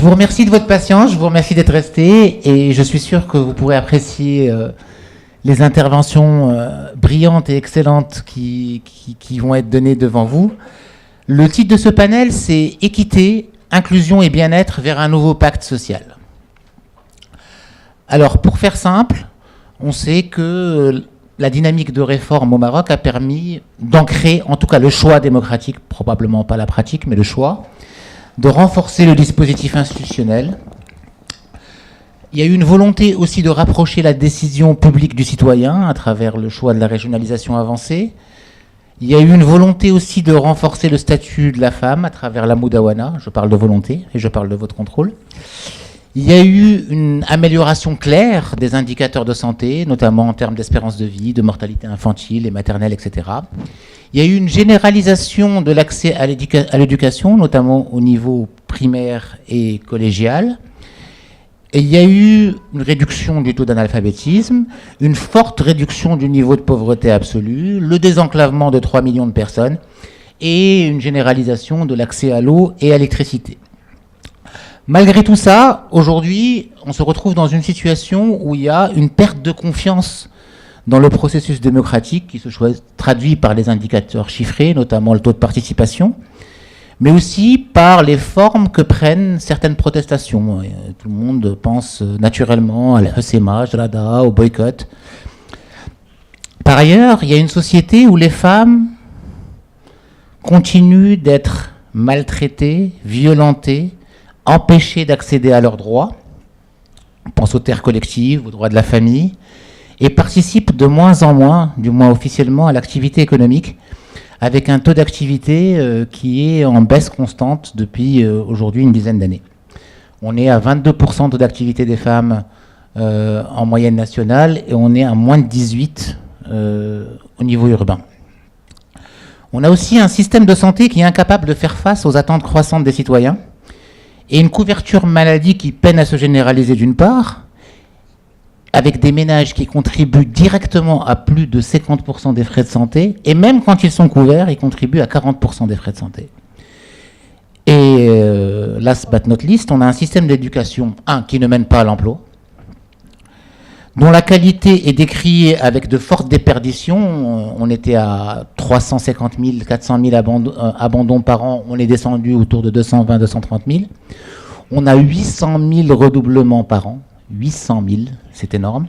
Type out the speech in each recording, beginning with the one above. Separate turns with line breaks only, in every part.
vous remercie de votre patience, je vous remercie d'être resté et je suis sûr que vous pourrez apprécier les interventions brillantes et excellentes qui vont être données devant vous. Le titre de ce panel, c'est « Équité, inclusion et bien-être vers un nouveau pacte social ». Alors, pour faire simple, on sait que la dynamique de réforme au Maroc a permis d'ancrer, en tout cas le choix démocratique, probablement pas la pratique, mais le choix, de renforcer le dispositif institutionnel. Il y a eu une volonté aussi de rapprocher la décision publique du citoyen à travers le choix de la régionalisation avancée. Il y a eu une volonté aussi de renforcer le statut de la femme à travers la Moudawana. Je parle de volonté et je parle de votre contrôle. Il y a eu une amélioration claire des indicateurs de santé, notamment en termes d'espérance de vie, de mortalité infantile et maternelle, etc. Il y a eu une généralisation de l'accès à l'éducation, notamment au niveau primaire et collégial. Et il y a eu une réduction du taux d'analphabétisme, une forte réduction du niveau de pauvreté absolue, le désenclavement de 3 millions de personnes et une généralisation de l'accès à l'eau et à l'électricité. Malgré tout ça, aujourd'hui, on se retrouve dans une situation où il y a une perte de confiance dans le processus démocratique qui se traduit par les indicateurs chiffrés, notamment le taux de participation, mais aussi par les formes que prennent certaines protestations. Tout le monde pense naturellement à l'ESMA, Jalada, au boycott. Par ailleurs, il y a une société où les femmes continuent d'être maltraitées, violentées, empêchées d'accéder à leurs droits, on pense aux terres collectives, aux droits de la famille, et participent de moins en moins, du moins officiellement, à l'activité économique, avec un taux d'activité qui est en baisse constante depuis aujourd'hui une dizaine d'années. On est à 22% de taux d'activité des femmes en moyenne nationale, et on est à moins de 18% au niveau urbain. On a aussi un système de santé qui est incapable de faire face aux attentes croissantes des citoyens, et une couverture maladie qui peine à se généraliser d'une part, avec des ménages qui contribuent directement à plus de 50% des frais de santé, et même quand ils sont couverts, ils contribuent à 40% des frais de santé. Et last but not least, on a un système d'éducation, qui ne mène pas à l'emploi, dont la qualité est décriée avec de fortes déperditions. On était à 350 000, 400 000 abandons par an, on est descendu autour de 220 230 000. On a 800 000 redoublements par an, 800 000, c'est énorme.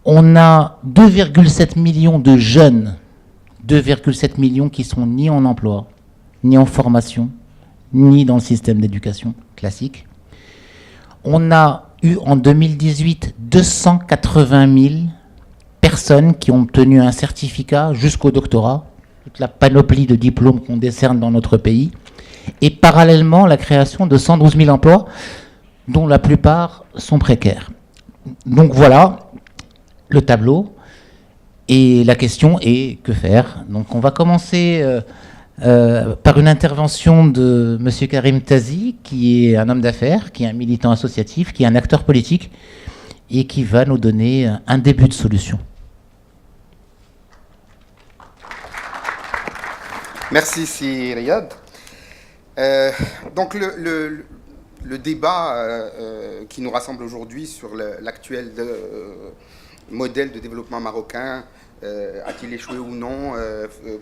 On a 2,7 millions de jeunes, 2,7 millions qui sont ni en emploi, ni en formation, ni dans le système d'éducation classique. On a eu en 2018 280 000 personnes qui ont obtenu un certificat jusqu'au doctorat, toute la panoplie de diplômes qu'on décerne dans notre pays, et parallèlement la création de 112 000 emplois, dont la plupart sont précaires. Donc voilà le tableau, et la question est que faire. Donc on va commencer par une intervention de M. Karim Tazi, qui est un homme d'affaires, qui est un militant associatif, qui est un acteur politique, et qui va nous donner un début de solution.
Merci, si Riyad. Donc le débat qui nous rassemble aujourd'hui sur l'actuel modèle de développement marocain, a-t-il échoué ou non,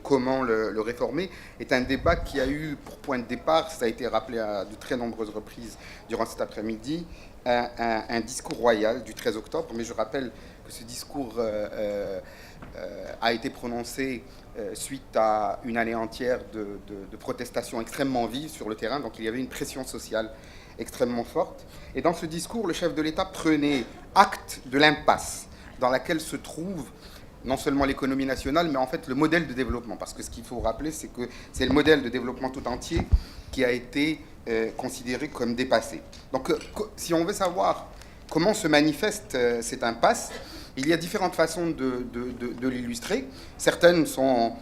comment le réformer, est un débat qui a eu pour point de départ, ça a été rappelé à de très nombreuses reprises durant cet après-midi, un discours royal du 13 octobre, mais je rappelle que ce discours a été prononcé suite à une année entière de protestations extrêmement vives sur le terrain, donc il y avait une pression sociale extrêmement forte. Et dans ce discours, le chef de l'État prenait acte de l'impasse dans laquelle se trouve non seulement l'économie nationale, mais en fait le modèle de développement. Parce que ce qu'il faut rappeler, c'est que c'est le modèle de développement tout entier qui a été considéré comme dépassé. Donc si on veut savoir comment se manifeste cette impasse, il y a différentes façons de l'illustrer. Certaines sont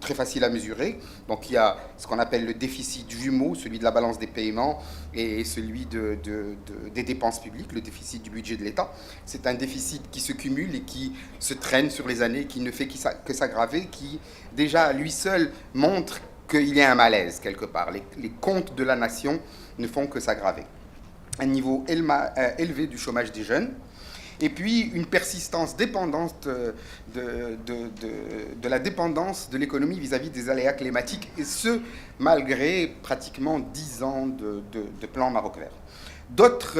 très faciles à mesurer. Donc il y a ce qu'on appelle le déficit jumeau, celui de la balance des paiements et celui des dépenses publiques, le déficit du budget de l'État. C'est un déficit qui se cumule et qui se traîne sur les années, qui ne fait que s'aggraver, qui déjà à lui seul montre qu'il y a un malaise quelque part. Les comptes de la nation ne font que s'aggraver. Un niveau élevé du chômage des jeunes, et puis une persistance dépendante de la dépendance de l'économie vis-à-vis des aléas climatiques, et ce, malgré pratiquement 10 ans de plan Maroc vert. D'autres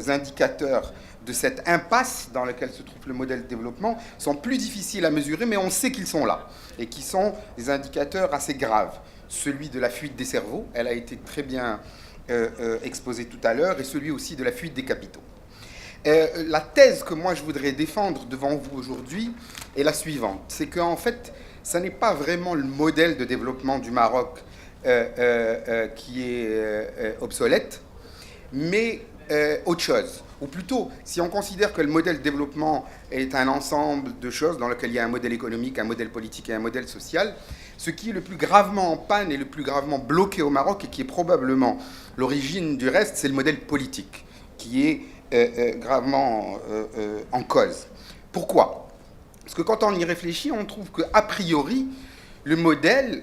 indicateurs de cette impasse dans laquelle se trouve le modèle de développement sont plus difficiles à mesurer, mais on sait qu'ils sont là, et qui sont des indicateurs assez graves. Celui de la fuite des cerveaux, elle a été très bien exposée tout à l'heure, et celui aussi de la fuite des capitaux. La thèse que moi je voudrais défendre devant vous aujourd'hui est la suivante. C'est qu'en fait, ça n'est pas vraiment le modèle de développement du Maroc qui est obsolète, mais autre chose. Ou plutôt, si on considère que le modèle de développement est un ensemble de choses dans lequel il y a un modèle économique, un modèle politique et un modèle social, ce qui est le plus gravement en panne et le plus gravement bloqué au Maroc, et qui est probablement l'origine du reste, c'est le modèle politique, qui est gravement en cause. Pourquoi ? Parce que quand on y réfléchit, on trouve qu'a priori, le modèle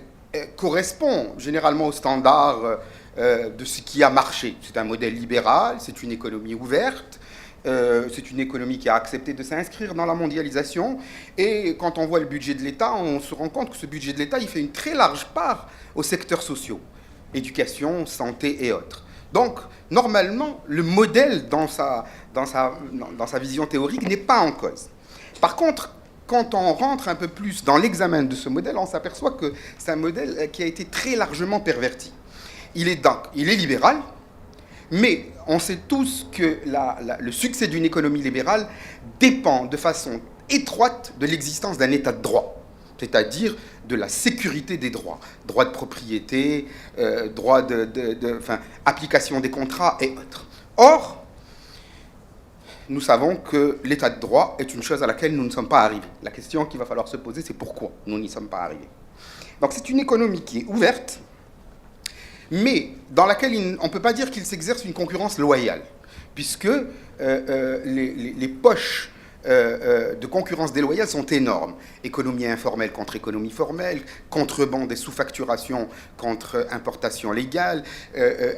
correspond généralement aux standards de ce qui a marché. C'est un modèle libéral, c'est une économie ouverte, c'est une économie qui a accepté de s'inscrire dans la mondialisation, et quand on voit le budget de l'État, on se rend compte que ce budget de l'État, il fait une très large part aux secteurs sociaux, éducation, santé et autres. Donc, normalement, le modèle dans sa vision théorique n'est pas en cause. Par contre, quand on rentre un peu plus dans l'examen de ce modèle, on s'aperçoit que c'est un modèle qui a été très largement perverti. Il est libéral, mais on sait tous que le succès d'une économie libérale dépend de façon étroite de l'existence d'un état de droit, c'est-à-dire de la sécurité des droits, droit de propriété, droit application des contrats et autres. Or, nous savons que l'état de droit est une chose à laquelle nous ne sommes pas arrivés. La question qu'il va falloir se poser, c'est pourquoi nous n'y sommes pas arrivés. Donc c'est une économie qui est ouverte, mais dans laquelle on ne peut pas dire qu'il s'exerce une concurrence loyale, puisque les poches de concurrence déloyale sont énormes. Économie informelle contre économie formelle, contrebande et sous-facturation contre importation légale,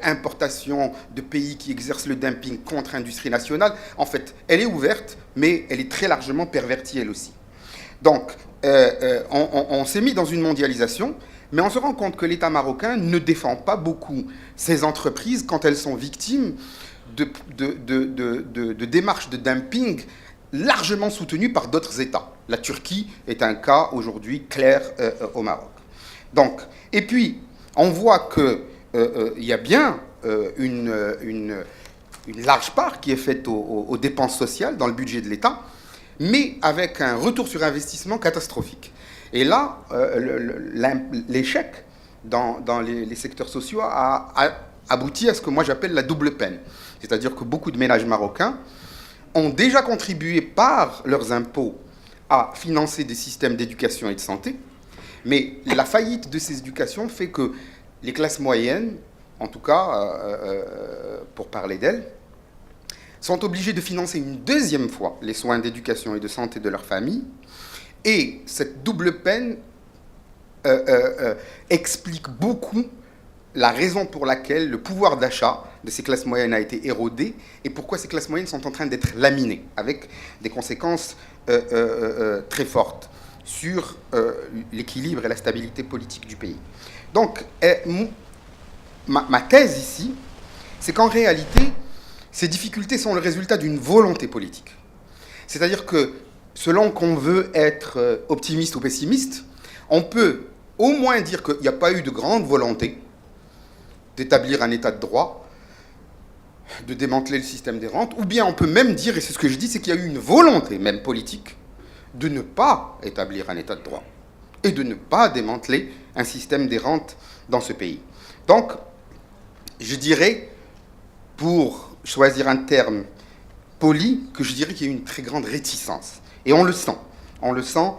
importation de pays qui exercent le dumping contre industrie nationale. En fait, elle est ouverte, mais elle est très largement pervertie elle aussi. Donc, on s'est mis dans une mondialisation, mais on se rend compte que l'État marocain ne défend pas beaucoup ses entreprises quand elles sont victimes de démarches de dumping largement soutenues par d'autres États. La Turquie est un cas aujourd'hui clair au Maroc. Donc, et puis, on voit qu'il y a bien une large part qui est faite aux dépenses sociales dans le budget de l'État, mais avec un retour sur investissement catastrophique. Et là, l'échec dans les secteurs sociaux a abouti à ce que moi j'appelle la double peine. C'est-à-dire que beaucoup de ménages marocains ont déjà contribué par leurs impôts à financer des systèmes d'éducation et de santé, mais la faillite de ces éducations fait que les classes moyennes, en tout cas pour parler d'elles, sont obligées de financer une deuxième fois les soins d'éducation et de santé de leur famille, et cette double peine explique beaucoup la raison pour laquelle le pouvoir d'achat de ces classes moyennes a été érodé et pourquoi ces classes moyennes sont en train d'être laminées, avec des conséquences très fortes sur l'équilibre et la stabilité politique du pays. Donc, ma thèse ici, c'est qu'en réalité, ces difficultés sont le résultat d'une volonté politique. C'est-à-dire que, selon qu'on veut être optimiste ou pessimiste, on peut au moins dire qu'il n'y a pas eu de grande volonté d'établir un état de droit, de démanteler le système des rentes, ou bien on peut même dire, et c'est ce que je dis, c'est qu'il y a eu une volonté, même politique, de ne pas établir un état de droit et de ne pas démanteler un système des rentes dans ce pays. Donc, je dirais, pour choisir un terme poli, que je dirais qu'il y a eu une très grande réticence. Et on le sent. On le sent,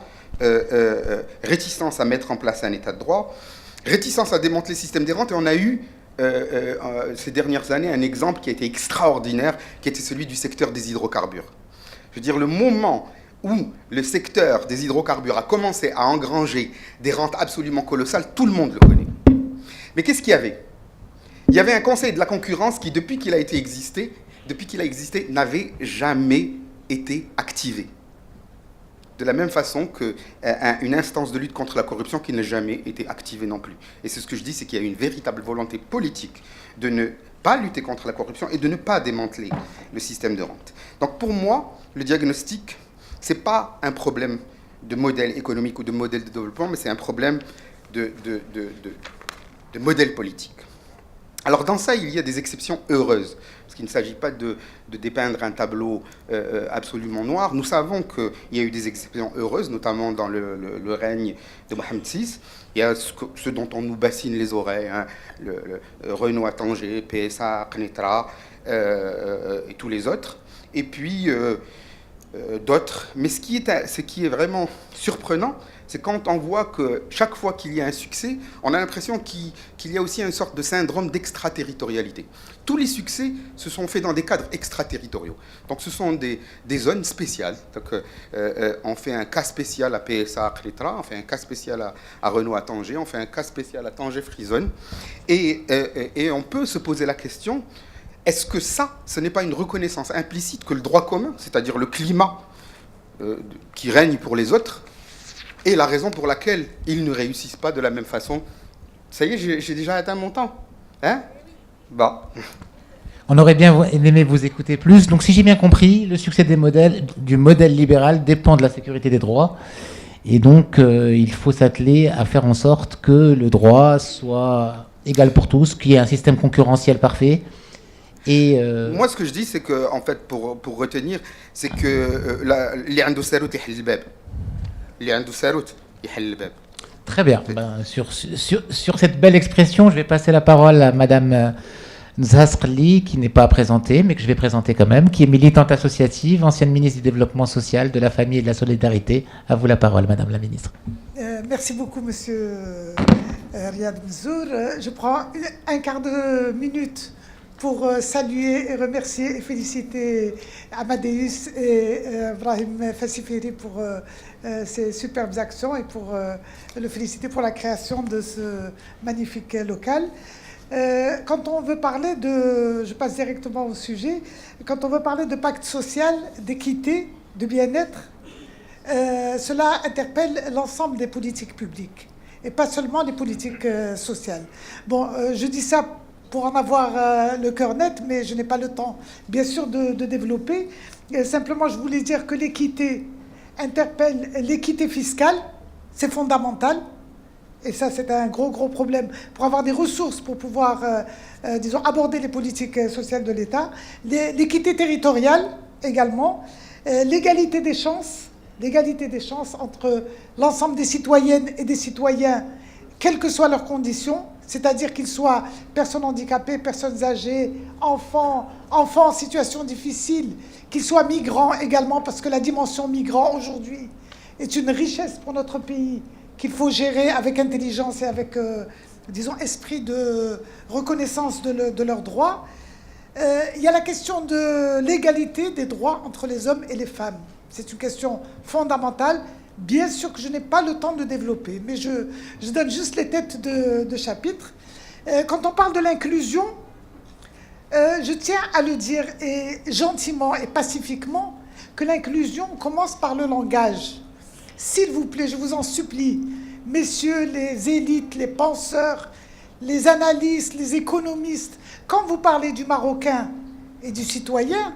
réticence à mettre en place un état de droit, réticence à démanteler le système des rentes, et on a eu ces dernières années un exemple qui a été extraordinaire, qui était celui du secteur des hydrocarbures. Je veux dire, le moment où le secteur des hydrocarbures a commencé à engranger des rentes absolument colossales, tout le monde le connaît. Mais qu'est-ce qu'il y avait? Il y avait un conseil de la concurrence qui, depuis qu'il a existé, n'avait jamais été activé. De la même façon qu'une instance de lutte contre la corruption qui n'a jamais été activée non plus. Et c'est ce que je dis, c'est qu'il y a une véritable volonté politique de ne pas lutter contre la corruption et de ne pas démanteler le système de rente. Donc pour moi, le diagnostic, ce n'est pas un problème de modèle économique ou de modèle de développement, mais c'est un problème de modèle politique. Alors dans ça, il y a des exceptions heureuses, parce qu'il ne s'agit pas de dépeindre un tableau absolument noir. Nous savons qu'il y a eu des exceptions heureuses, notamment dans le règne de Mohamed VI. Il y a ce dont on nous bassine les oreilles, hein, le Renault à Tanger, PSA, Knetra, et tous les autres. Et puis d'autres. Mais ce qui est vraiment surprenant, c'est quand on voit que chaque fois qu'il y a un succès, on a l'impression qu'il y a aussi une sorte de syndrome d'extraterritorialité. Tous les succès se sont faits dans des cadres extraterritoriaux. Donc ce sont des zones spéciales. Donc, on fait un cas spécial à PSA à Knetra, on fait un cas spécial à Renault à Tanger, on fait un cas spécial à Tanger Frison. Et on peut se poser la question, est-ce que ça, ce n'est pas une reconnaissance implicite que le droit commun, c'est-à-dire le climat qui règne pour les autres, est la raison pour laquelle ils ne réussissent pas de la même façon? Ça y est, j'ai déjà atteint mon temps. Hein? Bah.
On aurait bien aimé vous écouter plus. Donc si j'ai bien compris, le succès du modèle libéral dépend de la sécurité des droits. Et donc il faut s'atteler à faire en sorte que le droit soit égal pour tous, qu'il y ait un système concurrentiel parfait. Et
moi, ce que je dis, c'est que, en fait, pour retenir, c'est que les Indousarout يحل الباب. Les Indousarout يحل الباب.
Très bien. Ben, sur cette belle expression, je vais passer la parole à Madame Nzasrli, qui n'est pas présentée, mais que je vais présenter quand même, qui est militante associative, ancienne ministre du Développement social, de la Famille et de la Solidarité. À vous la parole, Madame la Ministre.
Merci beaucoup, Monsieur Riyad Mzour. Je prends un quart de minute pour saluer et remercier et féliciter Amadeus et Brahim Fassifiri pour ces superbes actions et pour le féliciter pour la création de ce magnifique local. Quand on veut parler je passe directement au sujet, quand on veut parler de pacte social, d'équité, de bien-être, cela interpelle l'ensemble des politiques publiques et pas seulement les politiques sociales. Bon, je dis ça pour en avoir le cœur net, mais je n'ai pas le temps, bien sûr, de développer. Simplement, je voulais dire que l'équité interpelle l'équité fiscale, c'est fondamental. Et ça, c'est un gros problème pour avoir des ressources pour pouvoir, disons, aborder les politiques sociales de l'État. L'équité territoriale, également. L'égalité des chances entre l'ensemble des citoyennes et des citoyens, quelles que soient leurs conditions, c'est-à-dire qu'ils soient personnes handicapées, personnes âgées, enfants en situation difficile, qu'ils soient migrants également, parce que la dimension migrant aujourd'hui est une richesse pour notre pays qu'il faut gérer avec intelligence et avec, disons, esprit de reconnaissance de leurs droits. Il y a la question de l'égalité des droits entre les hommes et les femmes. C'est une question fondamentale. Bien sûr que je n'ai pas le temps de développer, mais je donne juste les têtes de chapitre. Quand on parle de l'inclusion, je tiens à le dire et gentiment et pacifiquement que l'inclusion commence par le langage. S'il vous plaît, je vous en supplie, messieurs les élites, les penseurs, les analystes, les économistes, quand vous parlez du Marocain et du citoyen,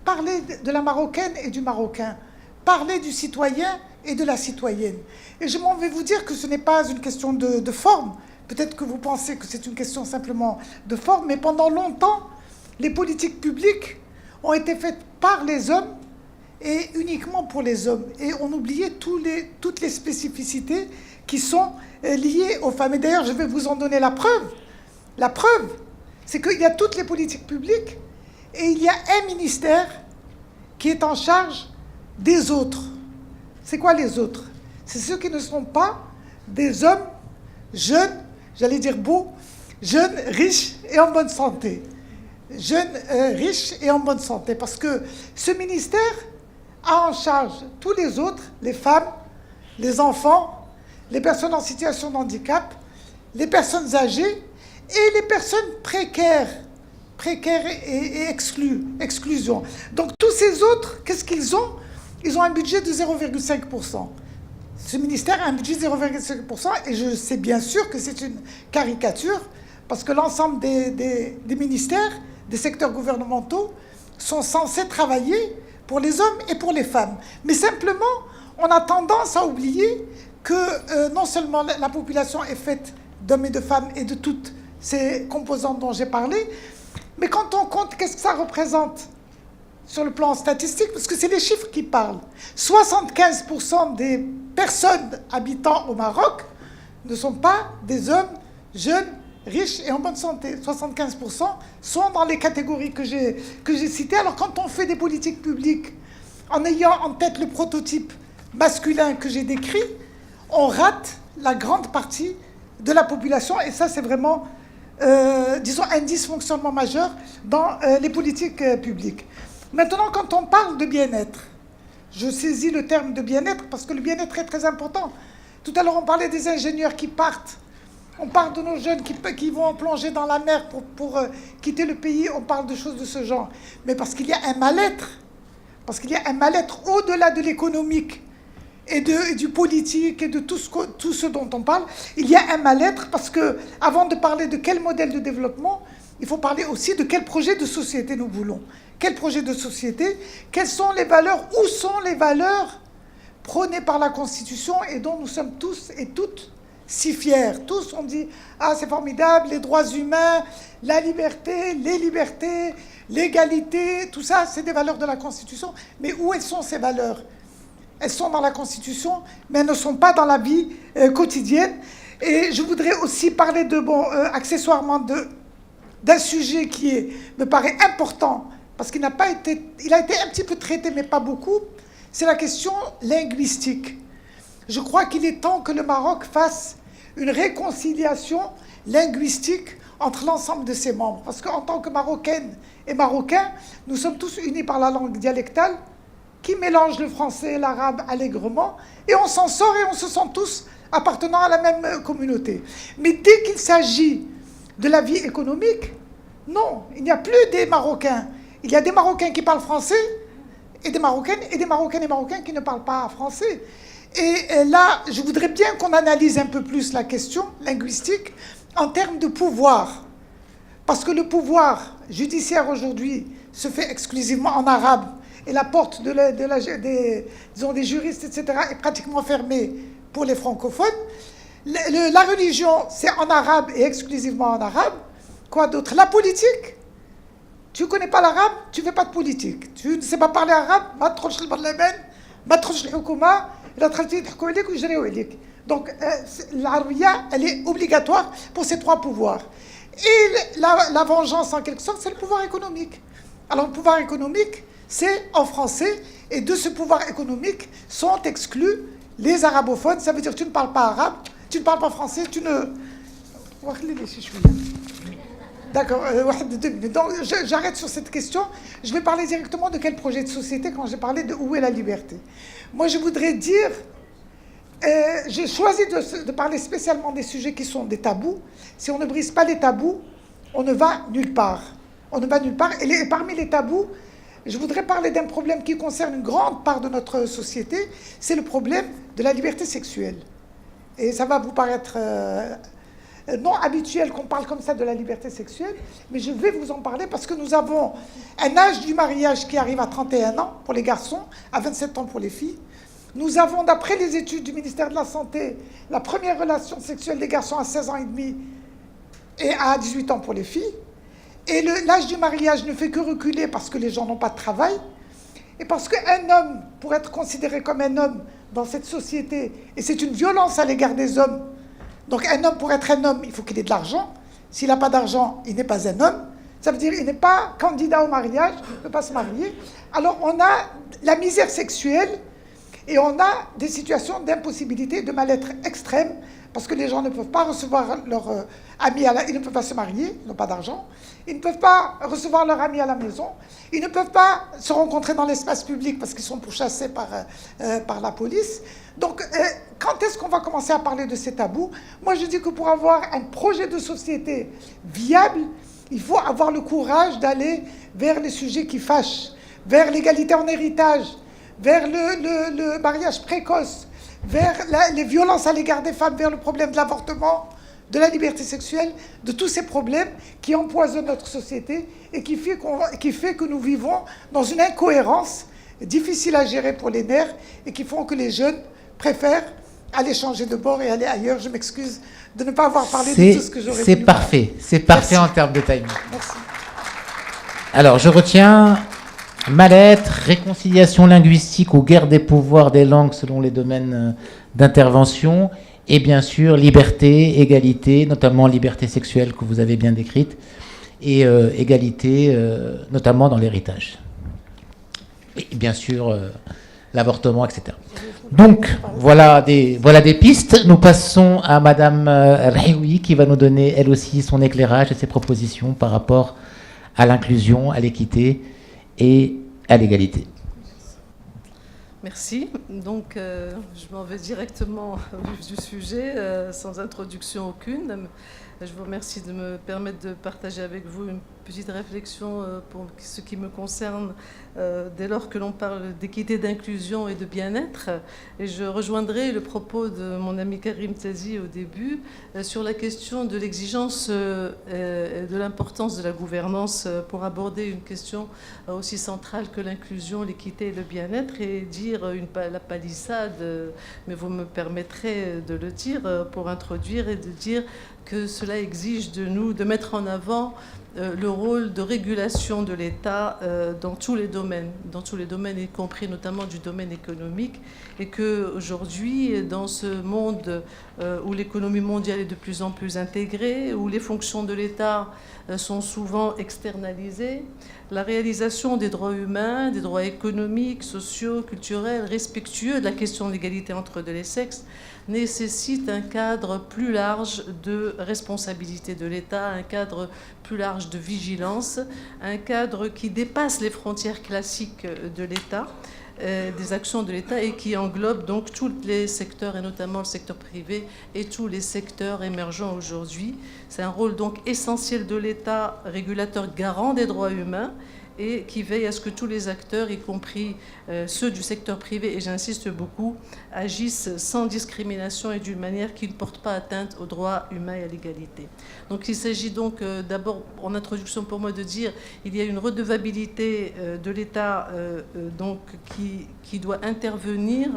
parlez de la Marocaine et du Marocain. Parlez du citoyen et de la citoyenne. Et je m'en vais vous dire que ce n'est pas une question de forme. Peut-être que vous pensez que c'est une question simplement de forme, mais pendant longtemps, les politiques publiques ont été faites par les hommes et uniquement pour les hommes. Et on oubliait toutes les spécificités qui sont liées aux femmes. Et d'ailleurs, je vais vous en donner la preuve. La preuve, c'est qu'il y a toutes les politiques publiques et il y a un ministère qui est en charge des autres. C'est quoi les autres? C'est ceux qui ne sont pas des hommes jeunes, j'allais dire beaux, jeunes, riches et en bonne santé. Jeunes, riches et en bonne santé. Parce que ce ministère a en charge tous les autres, les femmes, les enfants, les personnes en situation de handicap, les personnes âgées et les personnes précaires et exclusion. Donc tous ces autres, qu'est-ce qu'ils ont? Ils ont un budget de 0,5%. Ce ministère a un budget de 0,5% et je sais bien sûr que c'est une caricature parce que l'ensemble des ministères, des secteurs gouvernementaux sont censés travailler pour les hommes et pour les femmes. Mais simplement, on a tendance à oublier que non seulement la population est faite d'hommes et de femmes et de toutes ces composantes dont j'ai parlé, mais quand on compte, qu'est-ce que ça représente sur le plan statistique? Parce que c'est les chiffres qui parlent. 75% des personnes habitant au Maroc ne sont pas des hommes jeunes, riches et en bonne santé. 75% sont dans les catégories que j'ai citées. Alors quand on fait des politiques publiques en ayant en tête le prototype masculin que j'ai décrit, on rate la grande partie de la population et ça c'est vraiment... disons, un dysfonctionnement majeur dans les politiques publiques. Maintenant, quand on parle de bien-être, je saisis le terme de bien-être parce que le bien-être est très important. Tout à l'heure, on parlait des ingénieurs qui partent. On parle de nos jeunes qui vont plonger dans la mer pour quitter le pays. On parle de choses de ce genre. Mais parce qu'il y a un mal-être. Parce qu'il y a un mal-être au-delà de l'économique et du politique et de tout ce dont on parle, il y a un mal-être parce que, avant de parler de quel modèle de développement, il faut parler aussi de quel projet de société nous voulons. Quel projet de société? Quelles sont les valeurs? Où sont les valeurs prônées par la Constitution et dont nous sommes tous et toutes si fiers? Tous, on dit « Ah, c'est formidable, les droits humains, la liberté, les libertés, l'égalité, tout ça, c'est des valeurs de la Constitution. » Mais où sont ces valeurs? Elles sont dans la Constitution, mais elles ne sont pas dans la vie quotidienne. Et je voudrais aussi parler accessoirement d'un sujet qui me paraît important, parce il a été un petit peu traité, mais pas beaucoup, c'est la question linguistique. Je crois qu'il est temps que le Maroc fasse une réconciliation linguistique entre l'ensemble de ses membres. Parce qu'en tant que Marocaines et Marocains, nous sommes tous unis par la langue dialectale, qui mélange le français et l'arabe allègrement, et on s'en sort et on se sent tous appartenant à la même communauté. Mais dès qu'il s'agit de la vie économique, non, il n'y a plus des Marocains. Il y a des Marocains qui parlent français, et des Marocaines, et des Marocaines et Marocains qui ne parlent pas français. Et là, je voudrais bien qu'on analyse un peu plus la question linguistique en termes de pouvoir. Parce que le pouvoir judiciaire aujourd'hui se fait exclusivement en arabe, et la porte des juristes, etc., est pratiquement fermée pour les francophones. La religion, c'est en arabe et exclusivement en arabe. Quoi d'autre? La politique. Tu ne connais pas l'arabe, tu ne fais pas de politique. Tu ne sais pas parler arabe, donc l'arabia, elle est obligatoire pour ces trois pouvoirs. Et la vengeance, en quelque sorte, c'est le pouvoir économique. Alors le pouvoir économique, c'est en français, et de ce pouvoir économique sont exclus les arabophones. Ça veut dire que tu ne parles pas arabe, tu ne parles pas français, tu ne... D'accord, 2 minutes. Donc j'arrête sur cette question. Je vais parler directement de quel projet de société quand j'ai parlé de où est la liberté. Moi, je voudrais dire... j'ai choisi de parler spécialement des sujets qui sont des tabous. Si on ne brise pas les tabous, on ne va nulle part. On ne va nulle part. Et parmi les tabous, je voudrais parler d'un problème qui concerne une grande part de notre société, c'est le problème de la liberté sexuelle. Et ça va vous paraître non habituel qu'on parle comme ça de la liberté sexuelle, mais je vais vous en parler parce que nous avons un âge du mariage qui arrive à 31 ans pour les garçons, à 27 ans pour les filles. Nous avons, d'après les études du ministère de la Santé, la première relation sexuelle des garçons à 16 ans et demi et à 18 ans pour les filles. Et l'âge du mariage ne fait que reculer parce que les gens n'ont pas de travail. Et parce qu'un homme, pour être considéré comme un homme dans cette société, et c'est une violence à l'égard des hommes, donc un homme, pour être un homme, il faut qu'il ait de l'argent. S'il n'a pas d'argent, il n'est pas un homme. Ça veut dire qu'il n'est pas candidat au mariage, il ne peut pas se marier. Alors on a la misère sexuelle et on a des situations d'impossibilité, de mal-être extrême parce que les gens ne peuvent pas recevoir leur ami ils ne peuvent pas se marier, ils n'ont pas d'argent, ils ne peuvent pas recevoir leur ami à la maison, ils ne peuvent pas se rencontrer dans l'espace public parce qu'ils sont pourchassés par la police. Donc, quand est-ce qu'on va commencer à parler de ces tabous? Moi, je dis que pour avoir un projet de société viable, il faut avoir le courage d'aller vers les sujets qui fâchent, vers l'égalité en héritage, vers le mariage précoce, vers les violences à l'égard des femmes, vers le problème de l'avortement, de la liberté sexuelle, de tous ces problèmes qui empoisonnent notre société et qui fait que nous vivons dans une incohérence difficile à gérer pour les nerfs et qui font que les jeunes préfèrent aller changer de bord et aller ailleurs. Je m'excuse de ne pas avoir parlé de tout ce que j'aurais voulu.
C'est parfait en termes de timing.
Merci.
Alors, je retiens mal-être, réconciliation linguistique ou guerre des pouvoirs des langues selon les domaines d'intervention, et bien sûr, liberté, égalité, notamment liberté sexuelle que vous avez bien décrite, et égalité, notamment dans l'héritage. Et bien sûr, l'avortement, etc. Donc, voilà des pistes. Nous passons à Madame Rioui qui va nous donner, elle aussi, son éclairage et ses propositions par rapport à l'inclusion, à l'équité et à l'égalité.
Merci. Donc, je m'en vais directement au vif du sujet, sans introduction aucune. Je vous remercie de me permettre de partager avec vous une petite réflexion pour ce qui me concerne dès lors que l'on parle d'équité, d'inclusion et de bien-être. Et je rejoindrai le propos de mon ami Karim Tazi au début sur la question de l'exigence et de l'importance de la gouvernance pour aborder une question aussi centrale que l'inclusion, l'équité et le bien-être, et dire la palissade, mais vous me permettrez de le dire pour introduire et de dire que cela exige de nous de mettre en avant le rôle de régulation de l'État dans tous les domaines, y compris notamment du domaine économique, et qu'aujourd'hui, dans ce monde où l'économie mondiale est de plus en plus intégrée, où les fonctions de l'État sont souvent externalisées, la réalisation des droits humains, des droits économiques, sociaux, culturels, respectueux de la question de l'égalité entre les sexes, nécessite un cadre plus large de responsabilité de l'État, un cadre plus large de vigilance, un cadre qui dépasse les frontières classiques de l'État, des actions de l'État, et qui englobe donc tous les secteurs, et notamment le secteur privé et tous les secteurs émergents aujourd'hui. C'est un rôle donc essentiel de l'État, régulateur garant des droits humains, et qui veille à ce que tous les acteurs, y compris ceux du secteur privé, et j'insiste beaucoup, agissent sans discrimination et d'une manière qui ne porte pas atteinte aux droits humains et à l'égalité. Donc il s'agit donc d'abord, en introduction pour moi, de dire qu'il y a une redevabilité de l'État donc qui doit intervenir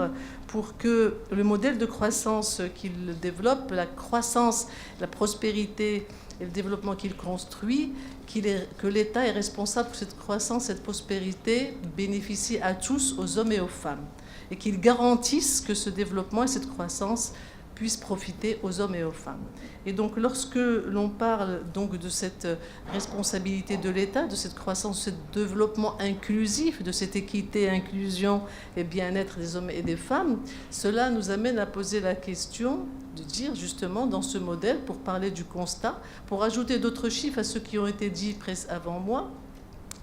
pour que le modèle de croissance qu'il développe, la croissance, la prospérité et le développement qu'il construit, que l'État est responsable pour cette croissance, cette prospérité bénéficie à tous, aux hommes et aux femmes, et qu'il garantisse que ce développement et cette croissance puissent profiter aux hommes et aux femmes. Et donc, lorsque l'on parle donc de cette responsabilité de l'État, de cette croissance, de ce développement inclusif, de cette équité, inclusion et bien-être des hommes et des femmes, cela nous amène à poser la question de dire justement dans ce modèle, pour parler du constat, pour ajouter d'autres chiffres à ceux qui ont été dits avant moi,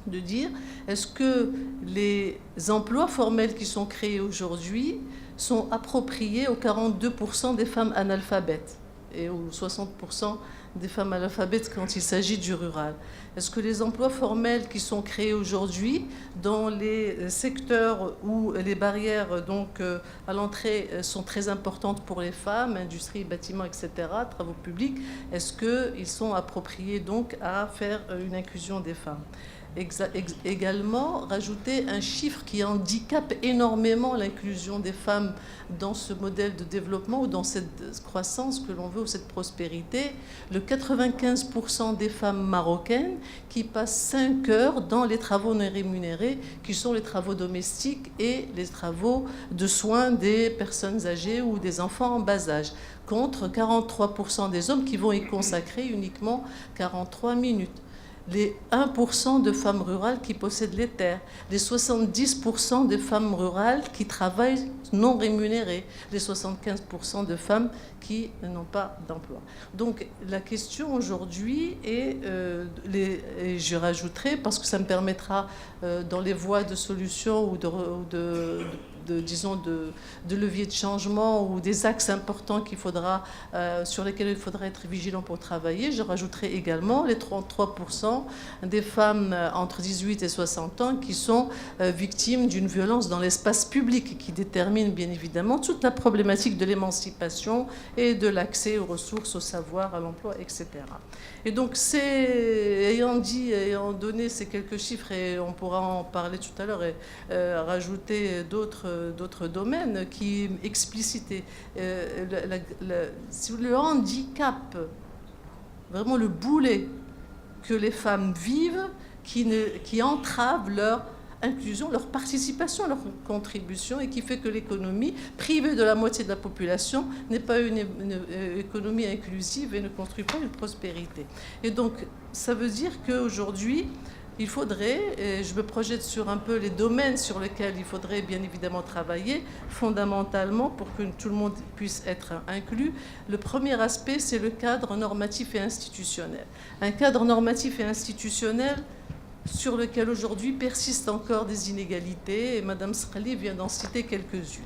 de dire est-ce que les emplois formels qui sont créés aujourd'hui sont appropriés aux 42% des femmes analphabètes et aux 60% des femmes analphabètes quand il s'agit du rural. Est-ce que les emplois formels qui sont créés aujourd'hui dans les secteurs où les barrières donc, à l'entrée sont très importantes pour les femmes, industrie, bâtiments, etc., travaux publics, est-ce qu'ils sont appropriés donc à faire une inclusion des femmes ? Également, rajouter un chiffre qui handicape énormément l'inclusion des femmes dans ce modèle de développement ou dans cette croissance que l'on veut ou cette prospérité. Le 95% des femmes marocaines qui passent 5 heures dans les travaux non rémunérés, qui sont les travaux domestiques et les travaux de soins des personnes âgées ou des enfants en bas âge, contre 43% des hommes qui vont y consacrer uniquement 43 minutes. les 1% de femmes rurales qui possèdent les terres, les 70% des femmes rurales qui travaillent non rémunérées, les 75% de femmes qui n'ont pas d'emploi. Donc la question aujourd'hui est, et je rajouterai, parce que ça me permettra dans les voies de solution ou disons de levier de changement ou des axes importants sur lesquels il faudra être vigilant pour travailler. Je rajouterai également les 33% des femmes entre 18 et 60 ans qui sont victimes d'une violence dans l'espace public, qui détermine bien évidemment toute la problématique de l'émancipation et de l'accès aux ressources, au savoir, à l'emploi, etc. Et donc, ayant donné ces quelques chiffres, et on pourra en parler tout à l'heure, et rajouter d'autres domaines qui explicitaient le handicap, vraiment le boulet que les femmes vivent, qui entrave leur inclusion, leur participation, leur contribution, et qui fait que l'économie, privée de la moitié de la population, n'est pas une économie inclusive et ne construit pas une prospérité. Et donc, ça veut dire qu'aujourd'hui, il faudrait, et je me projette sur un peu les domaines sur lesquels il faudrait bien évidemment travailler, fondamentalement, pour que tout le monde puisse être inclus. Le premier aspect, c'est le cadre normatif et institutionnel. Un cadre normatif et institutionnel sur lequel aujourd'hui persistent encore des inégalités, et Mme Srali vient d'en citer quelques-unes.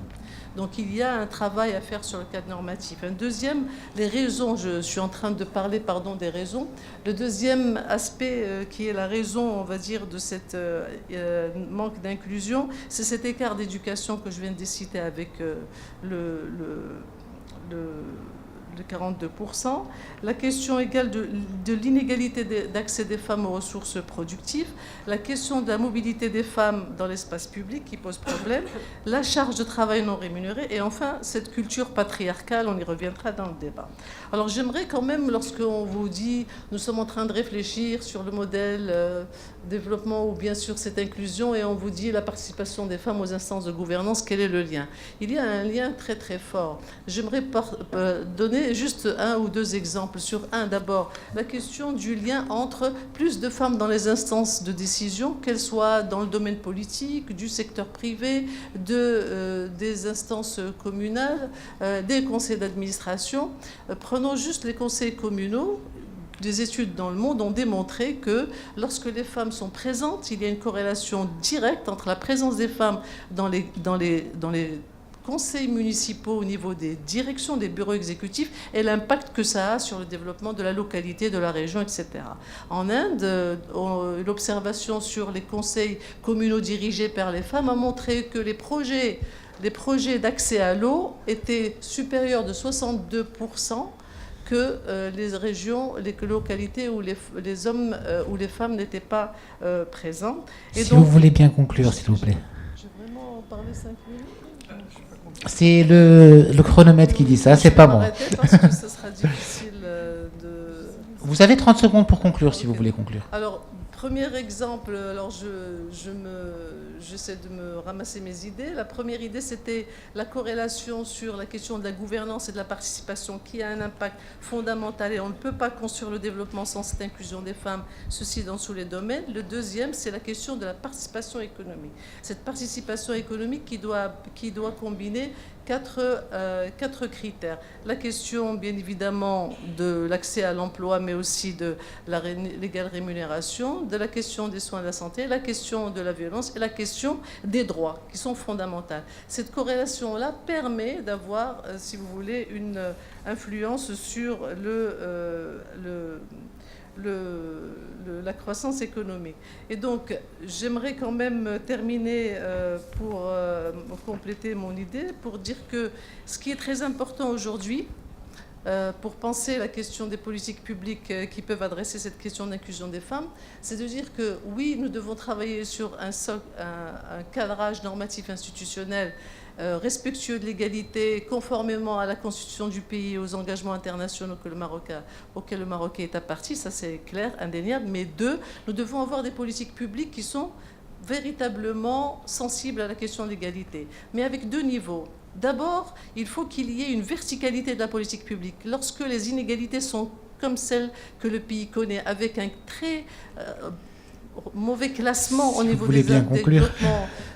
Donc il y a un travail à faire sur le cadre normatif. Un deuxième, les raisons, je suis en train de parler, des raisons. Le deuxième aspect qui est la raison, on va dire, de cette manque d'inclusion, c'est cet écart d'éducation que je viens de citer avec le 42%, la question égale de l'inégalité d'accès des femmes aux ressources productives, la question de la mobilité des femmes dans l'espace public qui pose problème, la charge de travail non rémunérée, et enfin cette culture patriarcale, on y reviendra dans le débat. Alors j'aimerais quand même, lorsqu'on vous dit nous sommes en train de réfléchir sur le modèle développement ou bien sur cette inclusion, et on vous dit la participation des femmes aux instances de gouvernance, quel est le lien? Il y a un lien très très fort. J'aimerais donner juste un ou deux exemples. Sur d'abord, la question du lien entre plus de femmes dans les instances de décision, qu'elles soient dans le domaine politique, du secteur privé, des instances communales, des conseils d'administration. Prenons juste les conseils communaux. Des études dans le monde ont démontré que lorsque les femmes sont présentes, il y a une corrélation directe entre la présence des femmes dans les conseils municipaux au niveau des directions, des bureaux exécutifs, et l'impact que ça a sur le développement de la localité, de la région, etc. En Inde, l'observation sur les conseils communaux dirigés par les femmes a montré que les projets d'accès à l'eau étaient supérieurs de 62% que les régions, les localités où les hommes ou les femmes n'étaient pas présents. Et
si donc, vous voulez bien conclure, s'il vous plaît.
Je vais vraiment parler 5 minutes.
C'est le chronomètre qui dit ça, c'est pas bon.
Parce que ce sera difficile de...
Vous avez 30 secondes pour conclure, si vous voulez conclure.
Alors, premier exemple, alors j'essaie de me ramasser mes idées. La première idée, c'était la corrélation sur la question de la gouvernance et de la participation qui a un impact fondamental, et on ne peut pas construire le développement sans cette inclusion des femmes, ceci dans tous les domaines. Le deuxième, c'est la question de la participation économique. Cette participation économique qui doit combiner quatre critères. La question, bien évidemment, de l'accès à l'emploi, mais aussi de l'égale rémunération, de la question des soins de la santé, la question de la violence et la question des droits, qui sont fondamentales. Cette corrélation-là permet d'avoir, si vous voulez, une influence sur la croissance économique. Et donc, j'aimerais quand même terminer pour compléter mon idée, pour dire que ce qui est très important aujourd'hui, pour penser la question des politiques publiques qui peuvent adresser cette question d'inclusion des femmes, c'est de dire que oui, nous devons travailler sur un cadrage normatif institutionnel respectueux de l'égalité, conformément à la constitution du pays et aux engagements internationaux auxquels le Maroc est apparti, ça c'est clair, indéniable. Mais deux, nous devons avoir des politiques publiques qui sont véritablement sensibles à la question de l'égalité, mais avec deux niveaux. D'abord, il faut qu'il y ait une verticalité de la politique publique. Lorsque les inégalités sont comme celle que le pays connaît, avec un très mauvais classement au niveau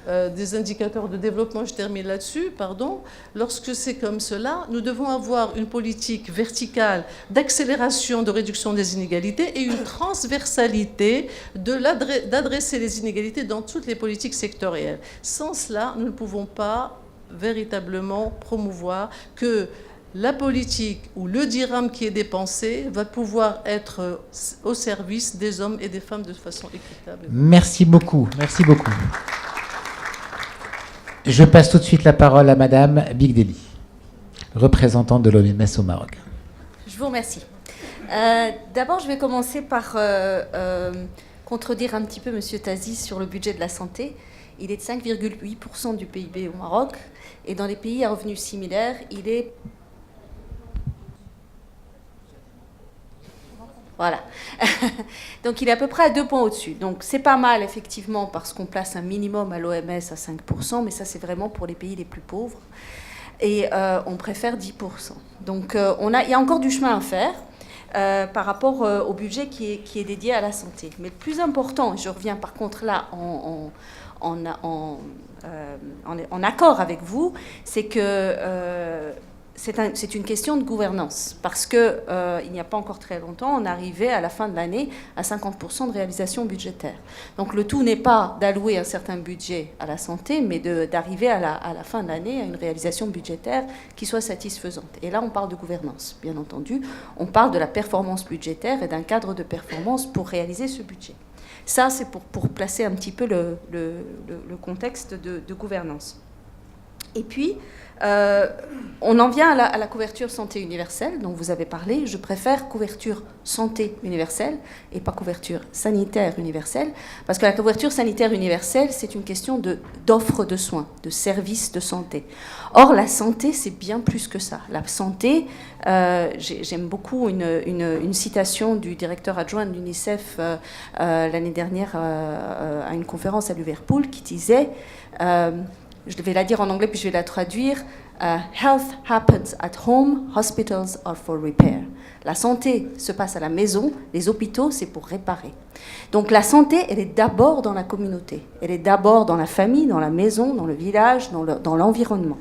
des indicateurs de développement, je termine là-dessus, pardon. Lorsque c'est comme cela, nous devons avoir une politique verticale d'accélération, de réduction des inégalités et une transversalité d'adresser les inégalités dans toutes les politiques sectorielles. Sans cela, nous ne pouvons pas véritablement promouvoir que la politique ou le dirham qui est dépensé va pouvoir être au service des hommes et des femmes de façon équitable.
Merci beaucoup, merci beaucoup. Je passe tout de suite la parole à Madame Bigdeli, représentante de l'OMS au Maroc.
Je vous remercie. D'abord, je vais commencer par contredire un petit peu Monsieur Tazi sur le budget de la santé. Il est de 5,8% du PIB au Maroc, et dans les pays à revenus similaires, il est... Voilà. Donc il est à peu près à 2 points au-dessus. Donc c'est pas mal, effectivement, parce qu'on place un minimum à l'OMS à 5%, mais ça c'est vraiment pour les pays les plus pauvres. Et on préfère 10%. Donc il y a encore du chemin à faire par rapport au budget qui est dédié à la santé. Mais le plus important, je reviens par contre là en accord avec vous, c'est que... c'est une question de gouvernance, parce qu'il n'y a pas encore très longtemps, on arrivait à la fin de l'année à 50% de réalisation budgétaire. Donc le tout n'est pas d'allouer un certain budget à la santé, mais d'arriver à la fin de l'année à une réalisation budgétaire qui soit satisfaisante. Et là, on parle de gouvernance, bien entendu. On parle de la performance budgétaire et d'un cadre de performance pour réaliser ce budget. Ça, c'est pour placer un petit peu le contexte de gouvernance. Et puis, on en vient à la couverture santé universelle dont vous avez parlé. Je préfère couverture santé universelle et pas couverture sanitaire universelle, parce que la couverture sanitaire universelle, c'est une question d'offre de soins, de services de santé. Or, la santé, c'est bien plus que ça. La santé, j'aime beaucoup une citation du directeur adjoint de l'UNICEF l'année dernière à une conférence à Liverpool qui disait... je vais la dire en anglais puis je vais la traduire. Health happens at home, hospitals are for repair. La santé se passe à la maison, les hôpitaux, c'est pour réparer. Donc la santé, elle est d'abord dans la communauté. Elle est d'abord dans la famille, dans la maison, dans le village, dans l'environnement.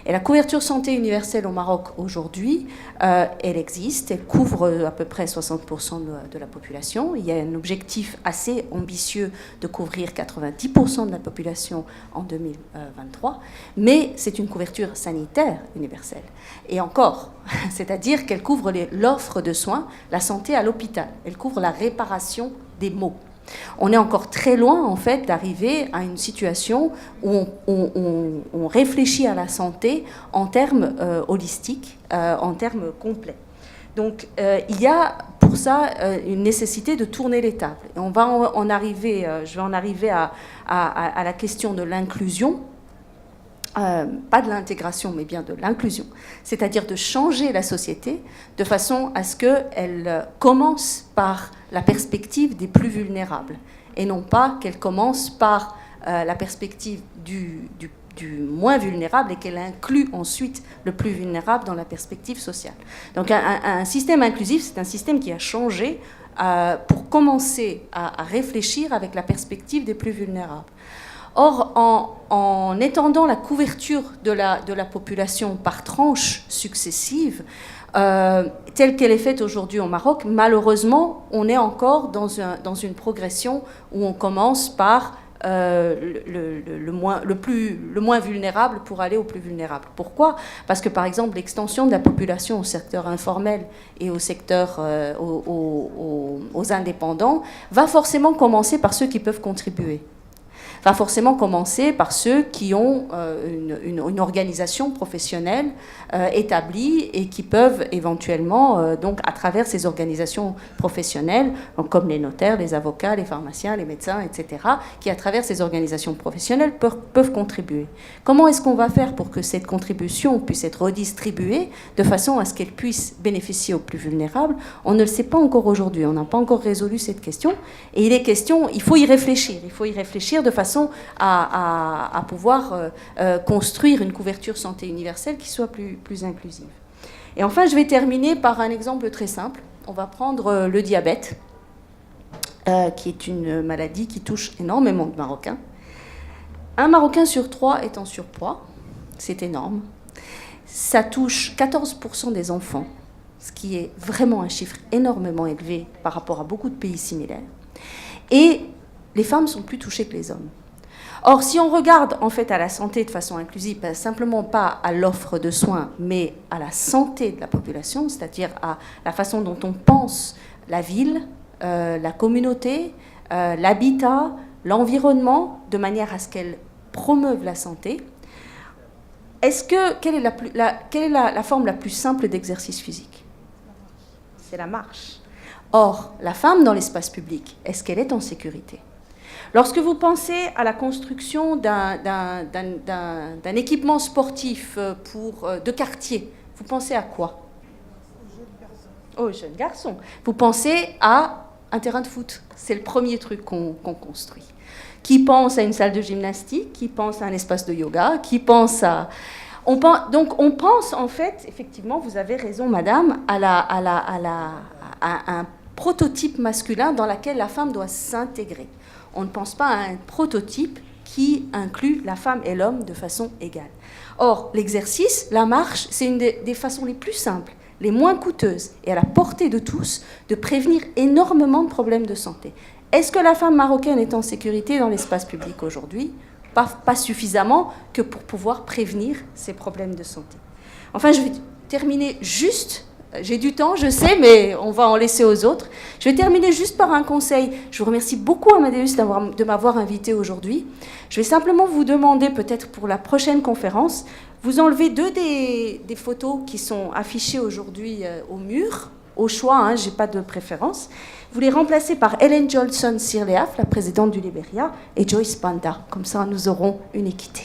Et la couverture santé universelle au Maroc aujourd'hui, elle existe, elle couvre à peu près 60% de la population. Il y a un objectif assez ambitieux de couvrir 90% de la population en 2023, mais c'est une couverture sanitaire universelle. Et encore, c'est-à-dire qu'elle couvre l'offre de soins, la santé à l'hôpital, elle couvre la réparation des maux. On est encore très loin, en fait, d'arriver à une situation où on réfléchit à la santé en termes holistiques, en termes complets. Donc, il y a pour ça une nécessité de tourner les tables. Et on va en arriver, je vais en arriver à la question de l'inclusion. Pas de l'intégration, mais bien de l'inclusion, c'est-à-dire de changer la société de façon à ce qu'elle commence par la perspective des plus vulnérables, et non pas qu'elle commence par la perspective du moins vulnérable et qu'elle inclut ensuite le plus vulnérable dans la perspective sociale. Donc un système inclusif, c'est un système qui a changé pour commencer à réfléchir avec la perspective des plus vulnérables. Or, en étendant la couverture de la population par tranches successives, telle qu'elle est faite aujourd'hui au Maroc, malheureusement, on est encore dans une progression où on commence par le moins vulnérable pour aller au plus vulnérable. Pourquoi ? Parce que, par exemple, l'extension de la population au secteur informel et au secteur aux indépendants va forcément commencer par ceux qui peuvent contribuer. Va forcément commencer par ceux qui ont une organisation professionnelle établie et qui peuvent éventuellement, donc à travers ces organisations professionnelles, donc comme les notaires, les avocats, les pharmaciens, les médecins, etc., qui à travers ces organisations professionnelles peuvent contribuer. Comment est-ce qu'on va faire pour que cette contribution puisse être redistribuée de façon à ce qu'elle puisse bénéficier aux plus vulnérables ? On ne le sait pas encore aujourd'hui, on n'a pas encore résolu cette question, et il faut y réfléchir de façon à pouvoir construire une couverture santé universelle qui soit plus inclusive. Et enfin, je vais terminer par un exemple très simple. on va prendre le diabète, qui est une maladie qui touche énormément de Marocains. Un Marocain sur 3 est en surpoids, c'est énorme. Ça touche 14% des enfants, ce qui est vraiment un chiffre énormément élevé par rapport à beaucoup de pays similaires. Et les femmes sont plus touchées que les hommes. Or, si on regarde en fait à la santé de façon inclusive, simplement pas à l'offre de soins, mais à la santé de la population, c'est-à-dire à la façon dont on pense la ville, la communauté, l'habitat, l'environnement, de manière à ce qu'elle promeuve la santé, quelle est la forme la plus simple d'exercice physique? C'est la marche. Or, la femme dans l'espace public, est-ce qu'elle est en sécurité? Lorsque vous pensez à la construction d'un équipement sportif de quartier, vous pensez à quoi? Aux jeunes garçons. Vous pensez à un terrain de foot. C'est le premier truc qu'on construit. Qui pense à une salle de gymnastique, qui pense à un espace de yoga, qui pense à... Donc on pense en fait, effectivement, vous avez raison madame, à un prototype masculin dans lequel la femme doit s'intégrer. On ne pense pas à un prototype qui inclut la femme et l'homme de façon égale. Or, l'exercice, la marche, c'est une des façons les plus simples, les moins coûteuses et à la portée de tous de prévenir énormément de problèmes de santé. Est-ce que la femme marocaine est en sécurité dans l'espace public aujourd'hui? Pas suffisamment que pour pouvoir prévenir ces problèmes de santé. Enfin, je vais terminer juste... J'ai du temps, je sais, mais on va en laisser aux autres. Je vais terminer juste par un conseil. Je vous remercie beaucoup, Amadeus, de m'avoir invité aujourd'hui. Je vais simplement vous demander, peut-être pour la prochaine conférence, vous enlevez 2 des photos qui sont affichées aujourd'hui au mur, au choix, je n'ai pas de préférence. Vous les remplacez par Ellen Johnson Sirleaf, la présidente du Libéria, et Joyce Banda. Comme ça, nous aurons une équité.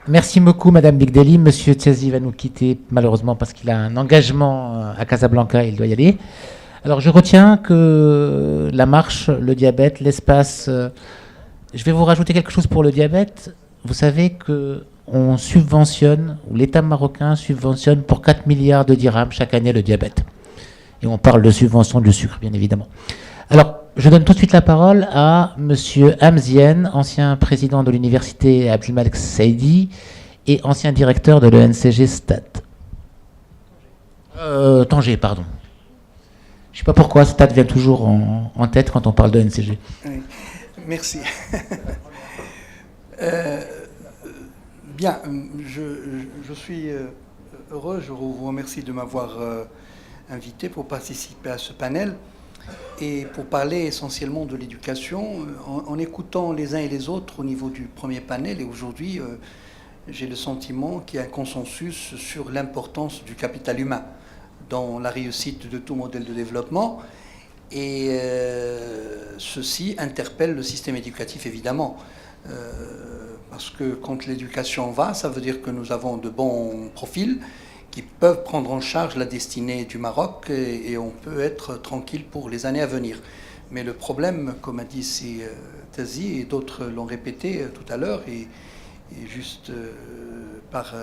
Merci beaucoup, Madame Bigdeli. Monsieur Tiazi va nous quitter, malheureusement, parce qu'il a un engagement à Casablanca et il doit y aller. Alors, je retiens que la marche, le diabète, l'espace... je vais vous rajouter quelque chose pour le diabète. Vous savez qu'on subventionne, ou l'État marocain subventionne pour 4 milliards de dirhams chaque année le diabète. Et on parle de subvention du sucre, bien évidemment. Alors, je donne tout de suite la parole à Monsieur Hamzienne, ancien président de l'université Abdelmalek Saidi et ancien directeur de l'ENCG Stade. Tanger, pardon. Je ne sais pas pourquoi Stade vient toujours en tête quand on parle de l'ENCG.
Oui. Merci. Bien, je suis heureux, je vous remercie de m'avoir invité pour participer à ce panel. Et pour parler essentiellement de l'éducation, en écoutant les uns et les autres au niveau du premier panel, et aujourd'hui, j'ai le sentiment qu'il y a un consensus sur l'importance du capital humain dans la réussite de tout modèle de développement. Et ceci interpelle le système éducatif, évidemment. Parce que quand l'éducation va, ça veut dire que nous avons de bons profils qui peuvent prendre en charge la destinée du Maroc et on peut être tranquille pour les années à venir. Mais le problème, comme a dit Tazi et d'autres l'ont répété tout à l'heure, et juste par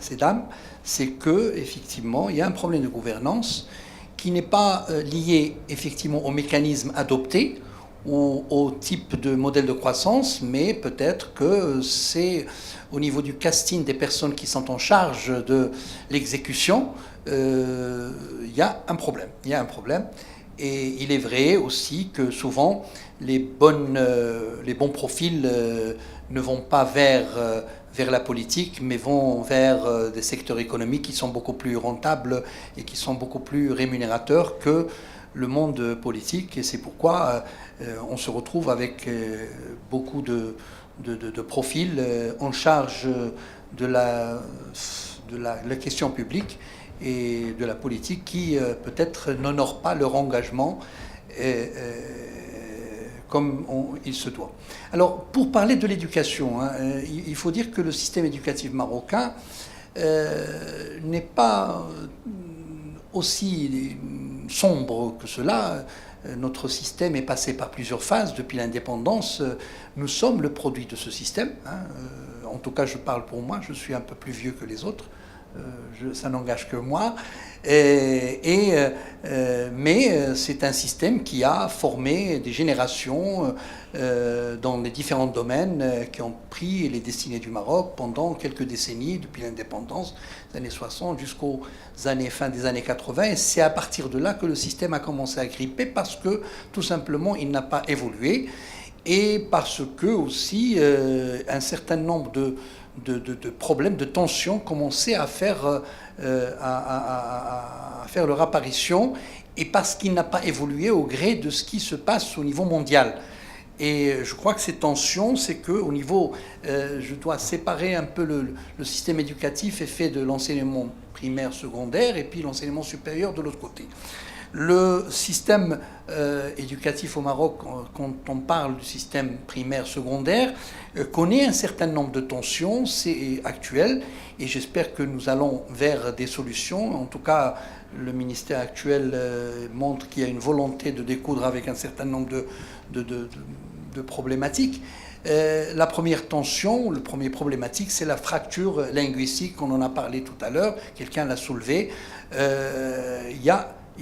ces dames, c'est que effectivement il y a un problème de gouvernance qui n'est pas lié effectivement au mécanisme adopté ou au type de modèle de croissance, mais peut-être que c'est au niveau du casting des personnes qui sont en charge de l'exécution, il y a un problème. Il y a un problème. Et il est vrai aussi que souvent, les bons profils ne vont pas vers la politique, mais vont vers des secteurs économiques qui sont beaucoup plus rentables et qui sont beaucoup plus rémunérateurs que le monde politique. Et c'est pourquoi on se retrouve avec beaucoup de profils en charge de la question publique et de la politique qui peut-être n'honorent pas leur engagement comme il se doit. Alors, pour parler de l'éducation, il faut dire que le système éducatif marocain n'est pas aussi sombre que cela. Notre système est passé par plusieurs phases depuis l'indépendance. Nous sommes le produit de ce système. En tout cas, je parle pour moi, je suis un peu plus vieux que les autres. ça n'engage que moi. Mais c'est un système qui a formé des générations dans les différents domaines qui ont pris les destinées du Maroc pendant quelques décennies, depuis l'indépendance des années 60 jusqu'aux fin des années 80. Et c'est à partir de là que le système a commencé à gripper, parce que tout simplement il n'a pas évolué, et parce que aussi un certain nombre de problèmes, de tensions commençaient à faire leur apparition, et parce qu'il n'a pas évolué au gré de ce qui se passe au niveau mondial. Et je crois que ces tensions, c'est qu'au niveau, je dois séparer un peu le système éducatif est fait de l'enseignement primaire, secondaire, et puis l'enseignement supérieur de l'autre côté. Le système éducatif au Maroc, quand on parle du système primaire secondaire, connaît un certain nombre de tensions, c'est actuel, et j'espère que nous allons vers des solutions. En tout cas, le ministère actuel montre qu'il y a une volonté de découdre avec un certain nombre de problématiques. La première tension, le premier problématique, c'est la fracture linguistique. On en a parlé tout à l'heure, quelqu'un l'a soulevé. Il y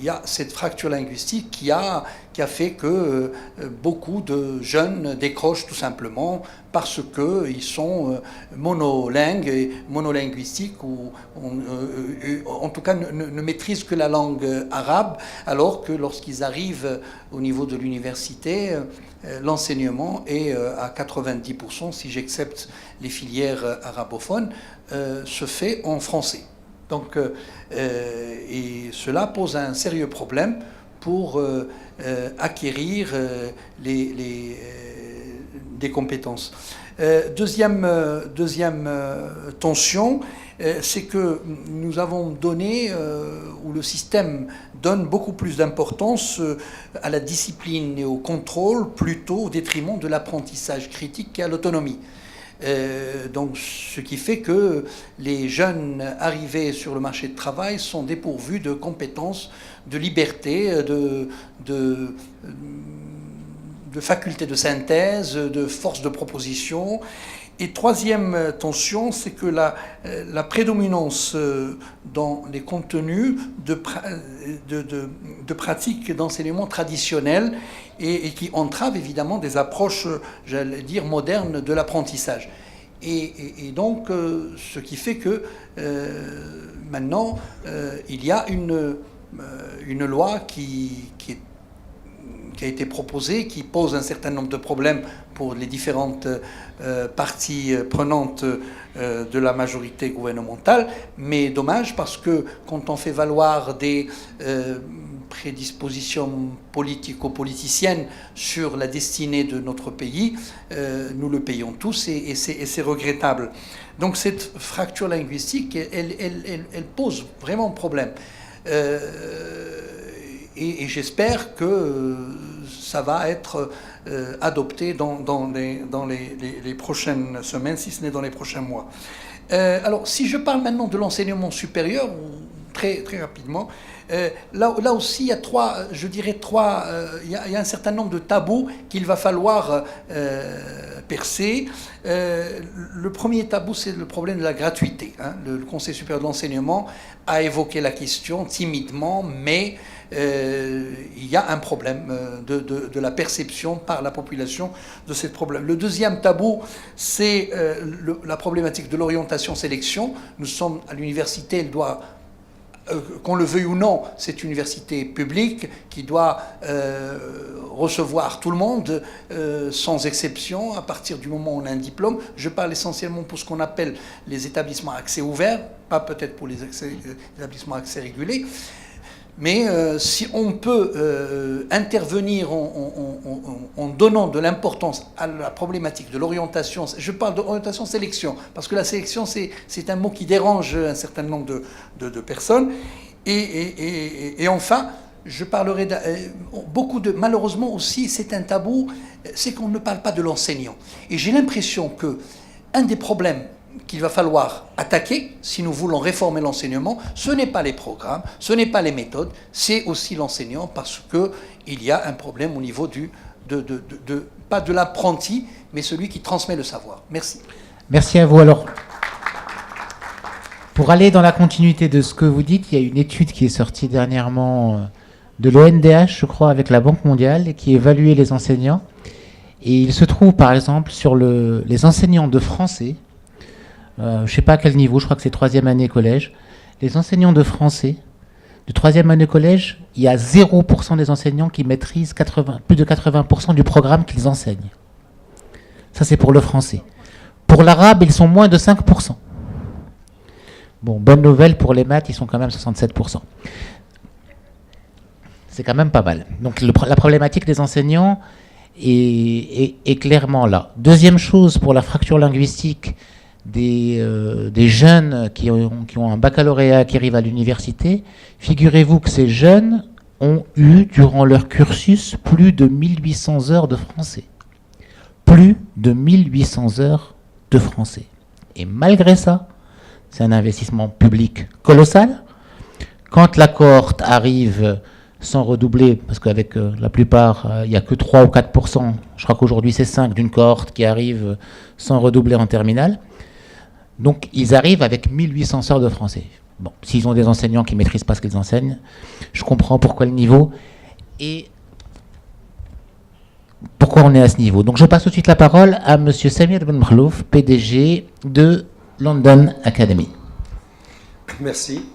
a cette fracture linguistique qui a fait que beaucoup de jeunes décrochent tout simplement parce qu'ils sont monolingues et monolinguistiques, ou en tout cas ne maîtrisent que la langue arabe, alors que lorsqu'ils arrivent au niveau de l'université, l'enseignement est à 90%, si j'accepte les filières arabophones, se fait en français. Donc, et cela pose un sérieux problème pour acquérir des compétences. Deuxième tension, c'est que nous avons donné, ou le système donne beaucoup plus d'importance à la discipline et au contrôle, plutôt au détriment de l'apprentissage critique et à l'autonomie. Donc, ce qui fait que les jeunes arrivés sur le marché du travail sont dépourvus de compétences, de liberté, de faculté de synthèse, de force de proposition. Et troisième tension, c'est que la prédominance dans les contenus de pratiques d'enseignement traditionnelles et qui entravent évidemment des approches, j'allais dire, modernes de l'apprentissage. Et donc, ce qui fait que maintenant, il y a une loi qui a été proposée, qui pose un certain nombre de problèmes pour les différentes parties prenantes de la majorité gouvernementale, mais dommage, parce que quand on fait valoir des prédispositions politico-politiciennes sur la destinée de notre pays, nous le payons tous, et c'est regrettable. Donc cette fracture linguistique, elle pose vraiment problème. Et j'espère que ça va être adopté dans les prochaines semaines, si ce n'est dans les prochains mois. Alors, si je parle maintenant de l'enseignement supérieur, très, très rapidement, là aussi, il y a il y a un certain nombre de tabous qu'il va falloir percer. Le premier tabou, c'est le problème de la gratuité. Le Conseil supérieur de l'enseignement a évoqué la question timidement, mais il y a un problème de la perception par la population de ce problème. Le deuxième tabou, c'est la problématique de l'orientation-sélection. Nous sommes à l'université, elle doit, qu'on le veuille ou non, c'est une université publique qui doit recevoir tout le monde, sans exception, à partir du moment où on a un diplôme. Je parle essentiellement pour ce qu'on appelle les établissements à accès ouvert, pas peut-être pour les établissements à accès régulé. Mais si on peut intervenir en donnant de l'importance à la problématique de l'orientation, je parle d'orientation-sélection, parce que la sélection, c'est un mot qui dérange un certain nombre de personnes. Et enfin, je parlerai malheureusement aussi, c'est un tabou, c'est qu'on ne parle pas de l'enseignant. Et j'ai l'impression que un des problèmes qu'il va falloir attaquer si nous voulons réformer l'enseignement, ce n'est pas les programmes, ce n'est pas les méthodes, c'est aussi l'enseignant, parce qu'il y a un problème au niveau pas de l'apprenti, mais celui qui transmet le savoir. Merci.
Merci à vous. Alors, Pour aller dans la continuité de ce que vous dites, il y a une étude qui est sortie dernièrement de l'ONDH, je crois, avec la Banque mondiale, et qui évaluait les enseignants. Et il se trouve, par exemple, sur les enseignants de français, je ne sais pas à quel niveau, je crois que c'est 3e année collège, les enseignants de français, de 3e année collège, il y a 0% des enseignants qui maîtrisent plus de 80% du programme qu'ils enseignent. Ça, c'est pour le français. Pour l'arabe, ils sont moins de 5%. Bon, bonne nouvelle, pour les maths, ils sont quand même 67%. C'est quand même pas mal. Donc la problématique des enseignants est clairement là. Deuxième chose, pour la fracture linguistique des jeunes qui ont un baccalauréat, qui arrivent à l'université, figurez-vous que ces jeunes ont eu, durant leur cursus, plus de 1800 heures de français. Plus de 1800 heures de français. Et malgré ça, c'est un investissement public colossal. Quand la cohorte arrive sans redoubler, parce qu'avec la plupart, il n'y a que 3 ou 4%, je crois qu'aujourd'hui c'est 5 d'une cohorte qui arrive sans redoubler en terminale. Donc ils arrivent avec 1800 heures de français. Bon, s'ils ont des enseignants qui ne maîtrisent pas ce qu'ils enseignent, je comprends pourquoi le niveau et pourquoi on est à ce niveau. Donc je passe tout de suite la parole à M. Samir Ben Makhlouf, PDG de London Academy.
Merci.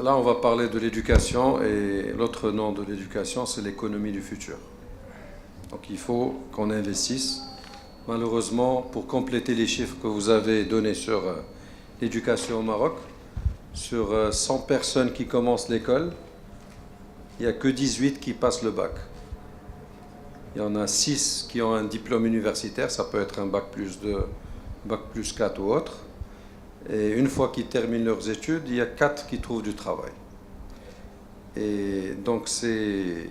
Là, on va parler de l'éducation et l'autre nom de l'éducation, c'est l'économie du futur. Donc il faut qu'on investisse. Malheureusement, pour compléter les chiffres que vous avez donnés sur l'éducation au Maroc, sur 100 personnes qui commencent l'école, il n'y a que 18 qui passent le bac. Il y en a 6 qui ont un diplôme universitaire, ça peut être un bac plus 2, bac plus 4 ou autre. Et une fois qu'ils terminent leurs études, il y a 4 qui trouvent du travail. Et donc c'est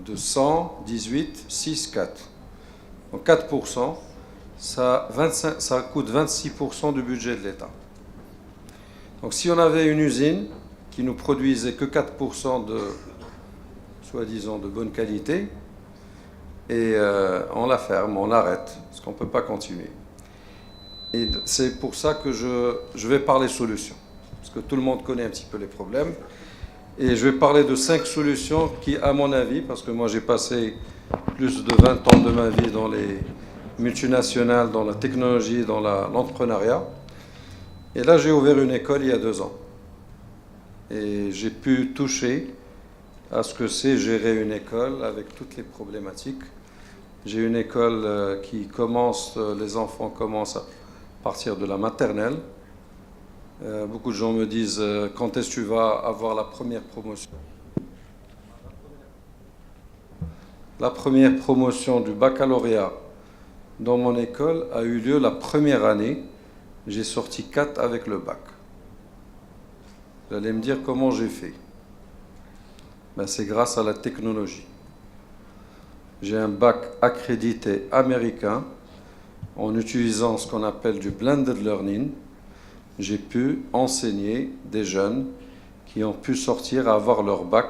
de 100, 18, 6, 4. Donc 4%, ça coûte 26% du budget de l'État. Donc si on avait une usine qui nous produisait que 4% de, soi-disant, de bonne qualité, et on la ferme, on l'arrête, parce qu'on ne peut pas continuer. Et c'est pour ça que je vais parler solutions, parce que tout le monde connaît un petit peu les problèmes. Et je vais parler de 5 solutions qui, à mon avis, parce que moi j'ai passé plus de 20 ans de ma vie dans les multinationales, dans la technologie, dans l'entrepreneuriat. Et là, j'ai ouvert une école il y a 2 ans. Et j'ai pu toucher à ce que c'est gérer une école avec toutes les problématiques. J'ai une école qui commence, les enfants commencent à partir de la maternelle. Beaucoup de gens me disent quand est-ce que tu vas avoir la première promotion? La première promotion du baccalauréat dans mon école a eu lieu la première année. J'ai sorti 4 avec le bac. Vous allez me dire comment j'ai fait. Ben, c'est grâce à la technologie. J'ai un bac accrédité américain en utilisant ce qu'on appelle du blended learning. J'ai pu enseigner des jeunes qui ont pu sortir à avoir leur bac,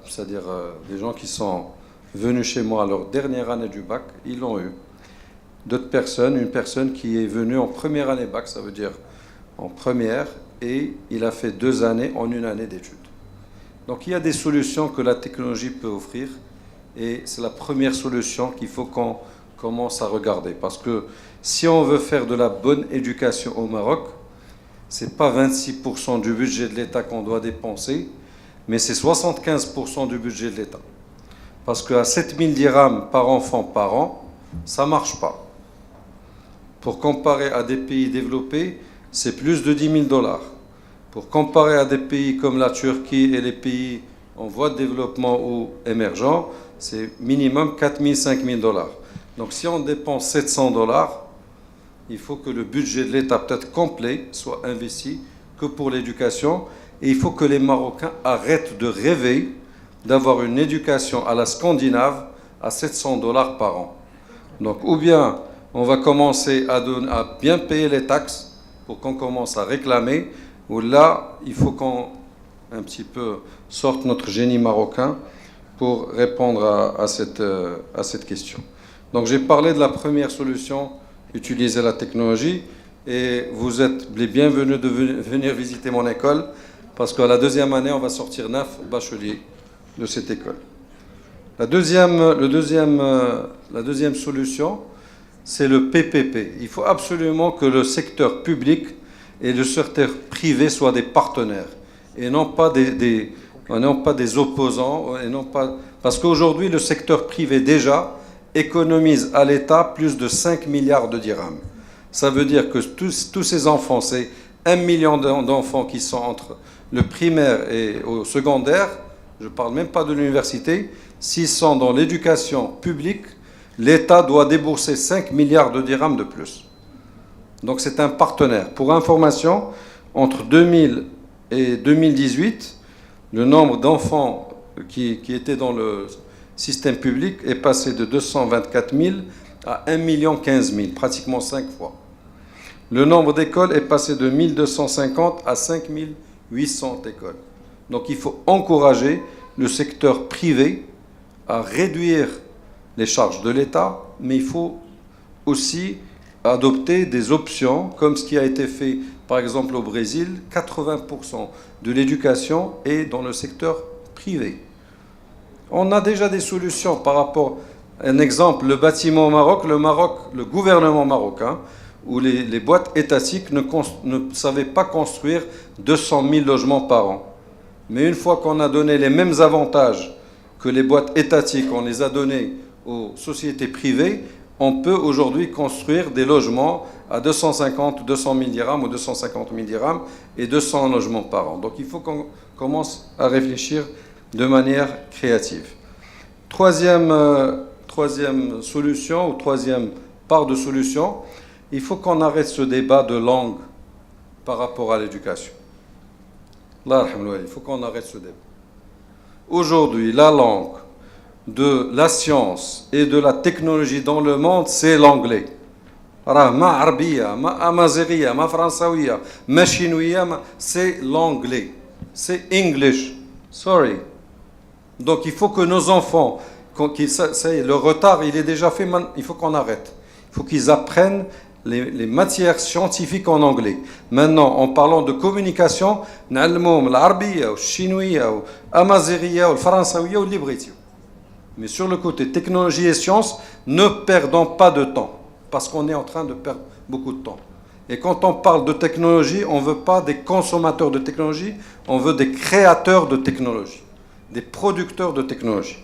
c'est-à-dire des gens qui sont venus chez moi à leur dernière année du bac, ils l'ont eu. D'autres personnes, une personne qui est venue en première année bac, ça veut dire en première, et il a fait 2 années en 1 année d'études. Donc il y a des solutions que la technologie peut offrir, et c'est la première solution qu'il faut qu'on commence à regarder. Parce que si on veut faire de la bonne éducation au Maroc, ce n'est pas 26% du budget de l'État qu'on doit dépenser, mais c'est 75% du budget de l'État. Parce qu'à 7 000 dirhams par enfant par an, ça ne marche pas. Pour comparer à des pays développés, c'est plus de 10 000 $. Pour comparer à des pays comme la Turquie et les pays en voie de développement ou émergents, c'est minimum 4 000 5 000 $. Donc si on dépense 700 $, il faut que le budget de l'État peut-être complet soit investi que pour l'éducation. Et il faut que les Marocains arrêtent de rêver d'avoir une éducation à la Scandinave à 700 $ par an. Donc ou bien on va commencer à bien payer les taxes pour qu'on commence à réclamer, ou là il faut qu'on un petit peu sorte notre génie marocain pour répondre à cette question. Donc j'ai parlé de la première solution utiliser la technologie. Et vous êtes les bienvenus de venir visiter mon école, parce qu'à la deuxième année, on va sortir 9 bacheliers de cette école. La deuxième solution, c'est le PPP. Il faut absolument que le secteur public et le secteur privé soient des partenaires, et non pas des opposants, parce qu'aujourd'hui, le secteur privé, déjà, économise à l'État plus de 5 milliards de dirhams. Ça veut dire que tous ces enfants, c'est 1 million d'enfants qui sont entre le primaire et au secondaire, je ne parle même pas de l'université, s'ils sont dans l'éducation publique, l'État doit débourser 5 milliards de dirhams de plus. Donc c'est un partenaire. Pour information, entre 2000 et 2018, le nombre d'enfants qui étaient dans le système public est passé de 224 000 à 1 15 000, pratiquement 5 fois. Le nombre d'écoles est passé de 1250 à 5 800 écoles. Donc il faut encourager le secteur privé à réduire les charges de l'État, mais il faut aussi adopter des options, comme ce qui a été fait par exemple au Brésil. 80% de l'éducation est dans le secteur privé. On a déjà des solutions par rapport, un exemple, le bâtiment au Maroc, le gouvernement marocain, où les boîtes étatiques ne savaient pas construire 200 000 logements par an. Mais une fois qu'on a donné les mêmes avantages que les boîtes étatiques, on les a donnés aux sociétés privées, on peut aujourd'hui construire des logements à 250, 200 000 dirhams ou 250 000 dirhams et 200 logements par an. Donc il faut qu'on commence à réfléchir de manière créative. Troisième solution, ou troisième part de solution, il faut qu'on arrête ce débat de langue par rapport à l'éducation. Il faut qu'on arrête ce débat. Aujourd'hui, la langue de la science et de la technologie dans le monde, c'est l'anglais. Ma arabia, ma amazighiya, ma françaouia, ma chinoia, c'est l'anglais. C'est English. Sorry. Donc il faut que nos enfants, le retard, il est déjà fait, il faut qu'on arrête. Il faut qu'ils apprennent les matières scientifiques en anglais. Maintenant, en parlant de communication, نعلموهم العربية والشينوية والأمازيغية والفرنساوية والليبريتية. Mais sur le côté technologie et sciences, ne perdons pas de temps, parce qu'on est en train de perdre beaucoup de temps. Et quand on parle de technologie, on ne veut pas des consommateurs de technologie, on veut des créateurs de technologie, des producteurs de technologie.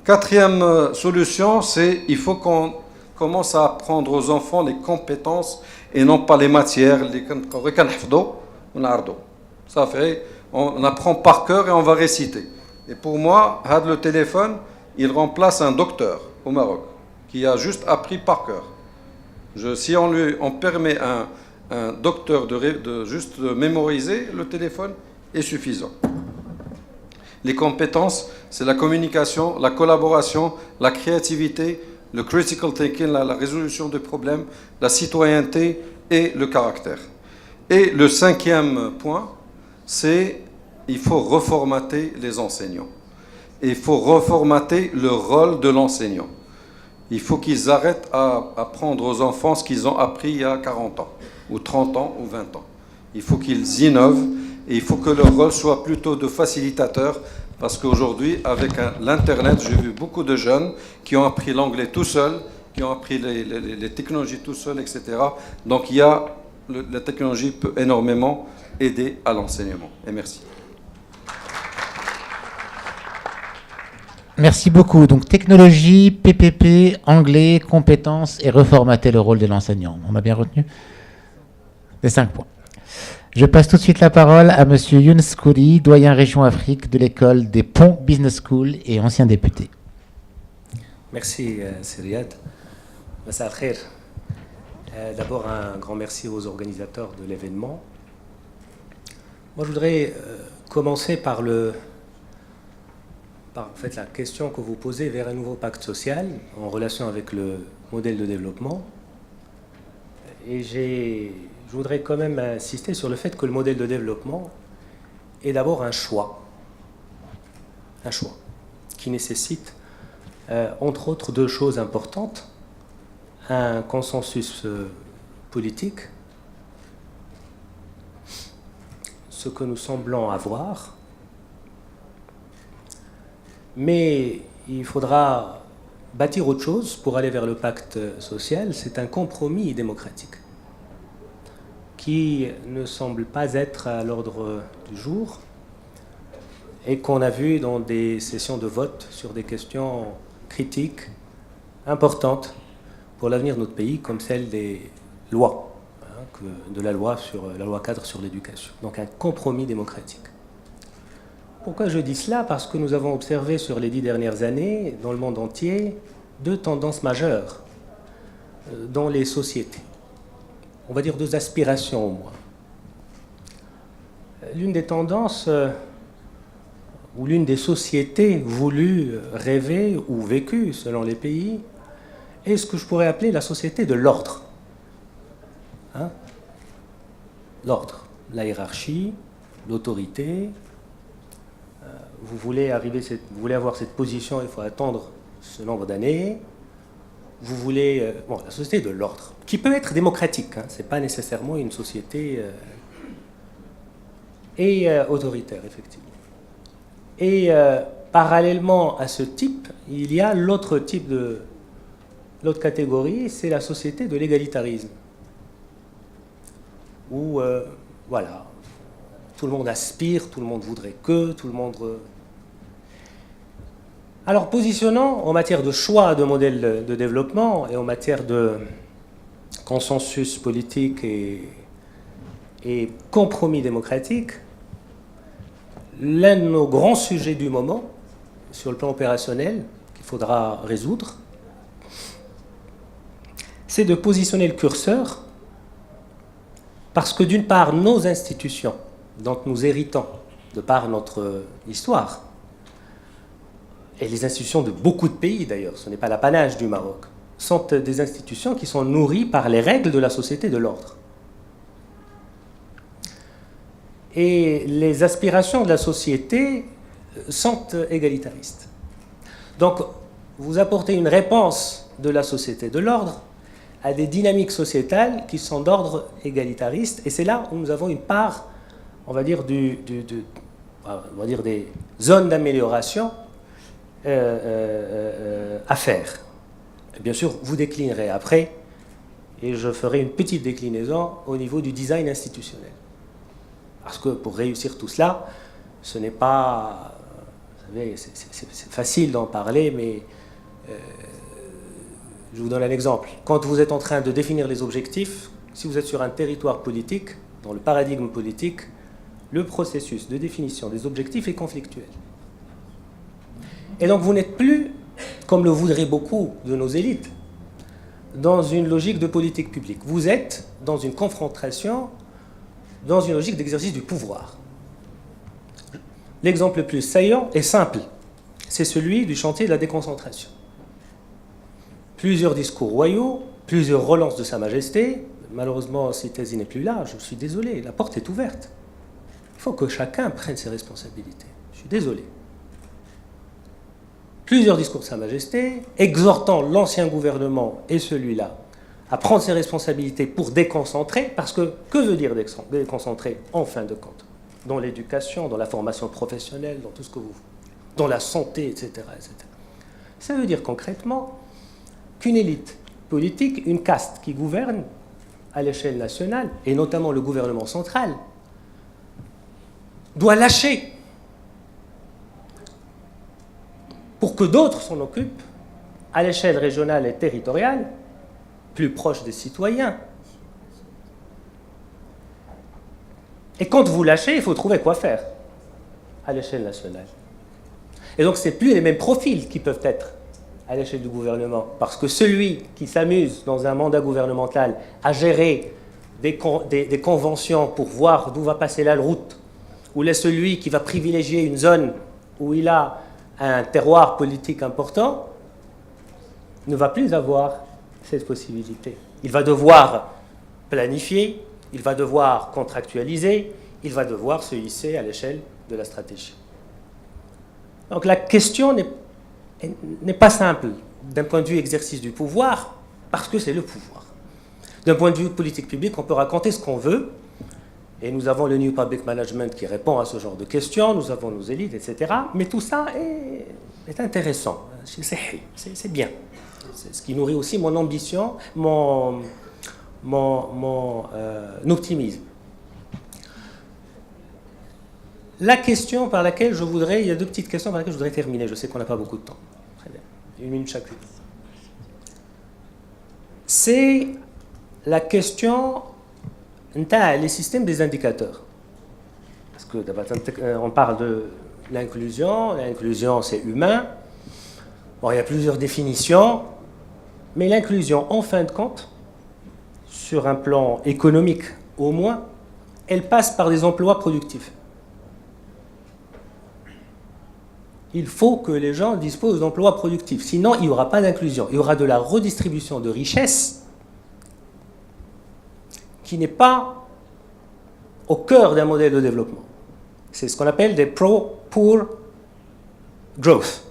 Quatrième solution, c'est il faut qu'on commence à apprendre aux enfants les compétences et non pas les matières. Ça fait, on apprend par cœur et on va réciter. Et pour moi, le téléphone, il remplace un docteur au Maroc qui a juste appris par cœur. Si on permet à un docteur de juste mémoriser, le téléphone est suffisant. Les compétences, c'est la communication, la collaboration, la créativité, le critical thinking, la résolution de problèmes, la citoyenneté et le caractère. Et le cinquième point, c'est il faut reformater les enseignants. Et il faut reformater le rôle de l'enseignant. Il faut qu'ils arrêtent à apprendre aux enfants ce qu'ils ont appris il y a 40 ans, ou 30 ans, ou 20 ans. Il faut qu'ils innovent et il faut que leur rôle soit plutôt de facilitateur, parce qu'aujourd'hui, avec l'Internet, j'ai vu beaucoup de jeunes qui ont appris l'anglais tout seuls, qui ont appris les technologies tout seuls, etc. Donc la technologie peut énormément aider à l'enseignement. Et merci.
Merci beaucoup. Donc technologie, PPP, anglais, compétences et reformater le rôle de l'enseignant. On a bien retenu les 5 points. Je passe tout de suite la parole à Monsieur Younes Khoury, doyen région Afrique de l'école des Ponts Business School et ancien député.
Merci Riyad. Massa al-khair. D'abord un grand merci aux organisateurs de l'événement. Moi je voudrais commencer par la question que vous posez vers un nouveau pacte social en relation avec le modèle de développement. Et je voudrais quand même insister sur le fait que le modèle de développement est d'abord un choix qui nécessite, entre autres, 2 choses importantes. un consensus politique, ce que nous semblons avoir, mais il faudra bâtir autre chose pour aller vers le pacte social. C'est un compromis démocratique qui ne semble pas être à l'ordre du jour et qu'on a vu dans des sessions de vote sur des questions critiques, importantes pour l'avenir de notre pays, comme celle des lois, de la loi cadre sur l'éducation. Donc un compromis démocratique. Pourquoi je dis cela? Parce que nous avons observé sur les 10 dernières années, dans le monde entier, 2 tendances majeures dans les sociétés. On va dire 2 aspirations au moins. L'une des tendances, ou l'une des sociétés voulues, rêvées ou vécues selon les pays, est ce que je pourrais appeler la société de l'ordre. L'ordre, la hiérarchie, l'autorité. Vous voulez avoir cette position, il faut attendre ce nombre d'années. Vous voulez... la société de l'ordre, qui peut être démocratique, ce n'est pas nécessairement une société autoritaire, effectivement. Et parallèlement à ce type, il y a l'autre catégorie, c'est la société de l'égalitarisme. Où, tout le monde aspire, tout le monde voudrait que, tout le monde... Alors, positionnant en matière de choix de modèles de développement et en matière de consensus politique et compromis démocratique, l'un de nos grands sujets du moment, sur le plan opérationnel, qu'il faudra résoudre, c'est de positionner le curseur, parce que d'une part, nos institutions, dont nous héritons, de par notre histoire, et les institutions de beaucoup de pays d'ailleurs, ce n'est pas l'apanage du Maroc, sont des institutions qui sont nourries par les règles de la société de l'ordre. Et les aspirations de la société sont égalitaristes. Donc, vous apportez une réponse de la société de l'ordre à des dynamiques sociétales qui sont d'ordre égalitariste, et c'est là où nous avons une part, on va dire, des zones d'amélioration à faire. Et bien sûr, vous déclinerez après, et je ferai une petite déclinaison au niveau du design institutionnel. Parce que pour réussir tout cela, ce n'est pas... Vous savez, c'est facile d'en parler, mais je vous donne un exemple. Quand vous êtes en train de définir les objectifs, si vous êtes sur un territoire politique, dans le paradigme politique, le processus de définition des objectifs est conflictuel. Et donc vous n'êtes plus, comme le voudraient beaucoup de nos élites, dans une logique de politique publique. Vous êtes dans une confrontation, dans une logique d'exercice du pouvoir. L'exemple le plus saillant et simple, c'est celui du chantier de la déconcentration. Plusieurs discours royaux, plusieurs relances de Sa Majesté. Malheureusement, Sitesi n'est plus là, je suis désolé, la porte est ouverte. Il faut que chacun prenne ses responsabilités. Je suis désolé. Plusieurs discours de Sa Majesté, exhortant l'ancien gouvernement et celui-là à prendre ses responsabilités pour déconcentrer, parce que veut dire déconcentrer en fin de compte? Dans l'éducation, dans la formation professionnelle, dans tout ce que vous... dans la santé, etc., etc. Ça veut dire concrètement qu'une élite politique, une caste qui gouverne à l'échelle nationale, et notamment le gouvernement central, doit lâcher pour que d'autres s'en occupent à l'échelle régionale et territoriale, plus proche des citoyens. Et quand vous lâchez, il faut trouver quoi faire à l'échelle nationale. Et donc, ce n'est plus les mêmes profils qui peuvent être à l'échelle du gouvernement, parce que celui qui s'amuse dans un mandat gouvernemental à gérer des conventions pour voir d'où va passer la route, ou est celui qui va privilégier une zone où il a un terroir politique important, ne va plus avoir cette possibilité. Il va devoir planifier, il va devoir contractualiser, il va devoir se hisser à l'échelle de la stratégie. Donc la question n'est pas simple d'un point de vue exercice du pouvoir, parce que c'est le pouvoir. D'un point de vue politique publique, on peut raconter ce qu'on veut, et nous avons le New Public Management qui répond à ce genre de questions, nous avons nos élites, etc. Mais tout ça est intéressant, c'est bien. C'est ce qui nourrit aussi mon ambition, mon optimisme. La question par laquelle je voudrais, il y a deux petites questions par lesquelles je voudrais terminer. Je sais qu'on n'a pas beaucoup de temps. Très bien. 1 minute chacune. C'est la question des systèmes des indicateurs. Parce que on parle de l'inclusion. L'inclusion, c'est humain. Bon, il y a plusieurs définitions. Mais l'inclusion, en fin de compte, sur un plan économique au moins, elle passe par des emplois productifs. Il faut que les gens disposent d'emplois productifs. Sinon, il n'y aura pas d'inclusion. Il y aura de la redistribution de richesses qui n'est pas au cœur d'un modèle de développement. C'est ce qu'on appelle des pro-poor growth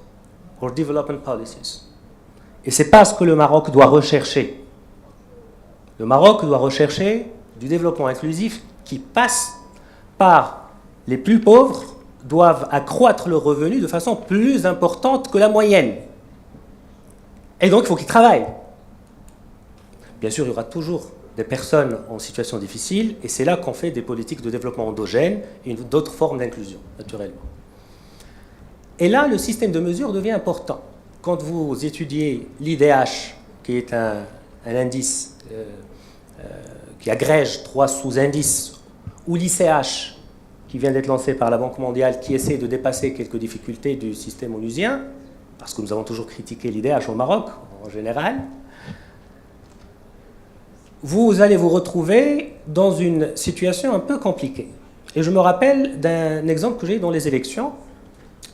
or development policies. Et ce n'est pas ce que le Maroc doit rechercher. Le Maroc doit rechercher du développement inclusif qui passe par les plus pauvres doivent accroître leurs revenus de façon plus importante que la moyenne. Et donc, il faut qu'ils travaillent. Bien sûr, il y aura toujours des personnes en situation difficile, et c'est là qu'on fait des politiques de développement endogène et d'autres formes d'inclusion, naturellement. Et là, le système de mesure devient important. Quand vous étudiez l'IDH, qui est un indice qui agrège 3 sous-indices, ou l'ICH, qui vient d'être lancé par la Banque mondiale, qui essaie de dépasser quelques difficultés du système onusien, parce que nous avons toujours critiqué l'IDH au Maroc, en général, vous allez vous retrouver dans une situation un peu compliquée. Et je me rappelle d'un exemple que j'ai eu dans les élections.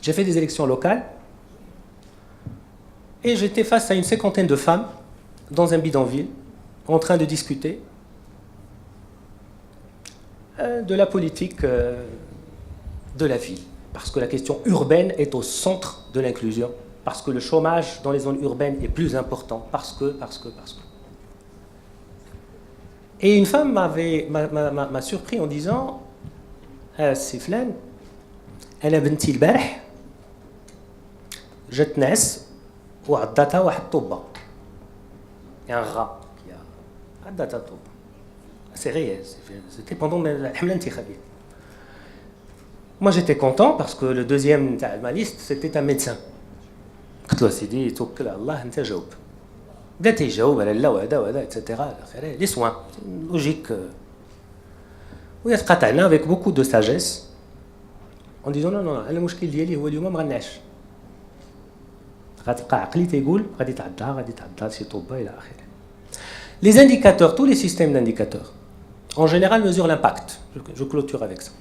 J'ai fait des élections locales, et j'étais face à une 50aine de femmes, dans un bidonville, en train de discuter de la politique de la ville. Parce que la question urbaine est au centre de l'inclusion. Parce que le chômage dans les zones urbaines est plus important. Parce que. Et une femme m'a surpris en disant c'est فلان أنا بنتي البارح جات ناس وعضتها واحد الطوبة. Il y a un rat qui a عضتها الطوبة. C'est réel, c'était pendant الحملة الانتخابية. Moi j'étais content parce que le deuxième de ma liste c'était un médecin. قلت له سيدي توكل على الله انت جاوب. بدات يجاوب على لا وهذا اتسيتيرا لي سوان لوجيك. ويتقاطعنا avec beaucoup de sagesse en disant non انا المشكل ديالي هو اليوم ما غنعش. غتبقى عقلي تيقول غادي تعضها شي طوبه الى اخره. Les indicateurs, tous les systèmes d'indicateurs, en général mesurent l'impact. Je clôture avec ça.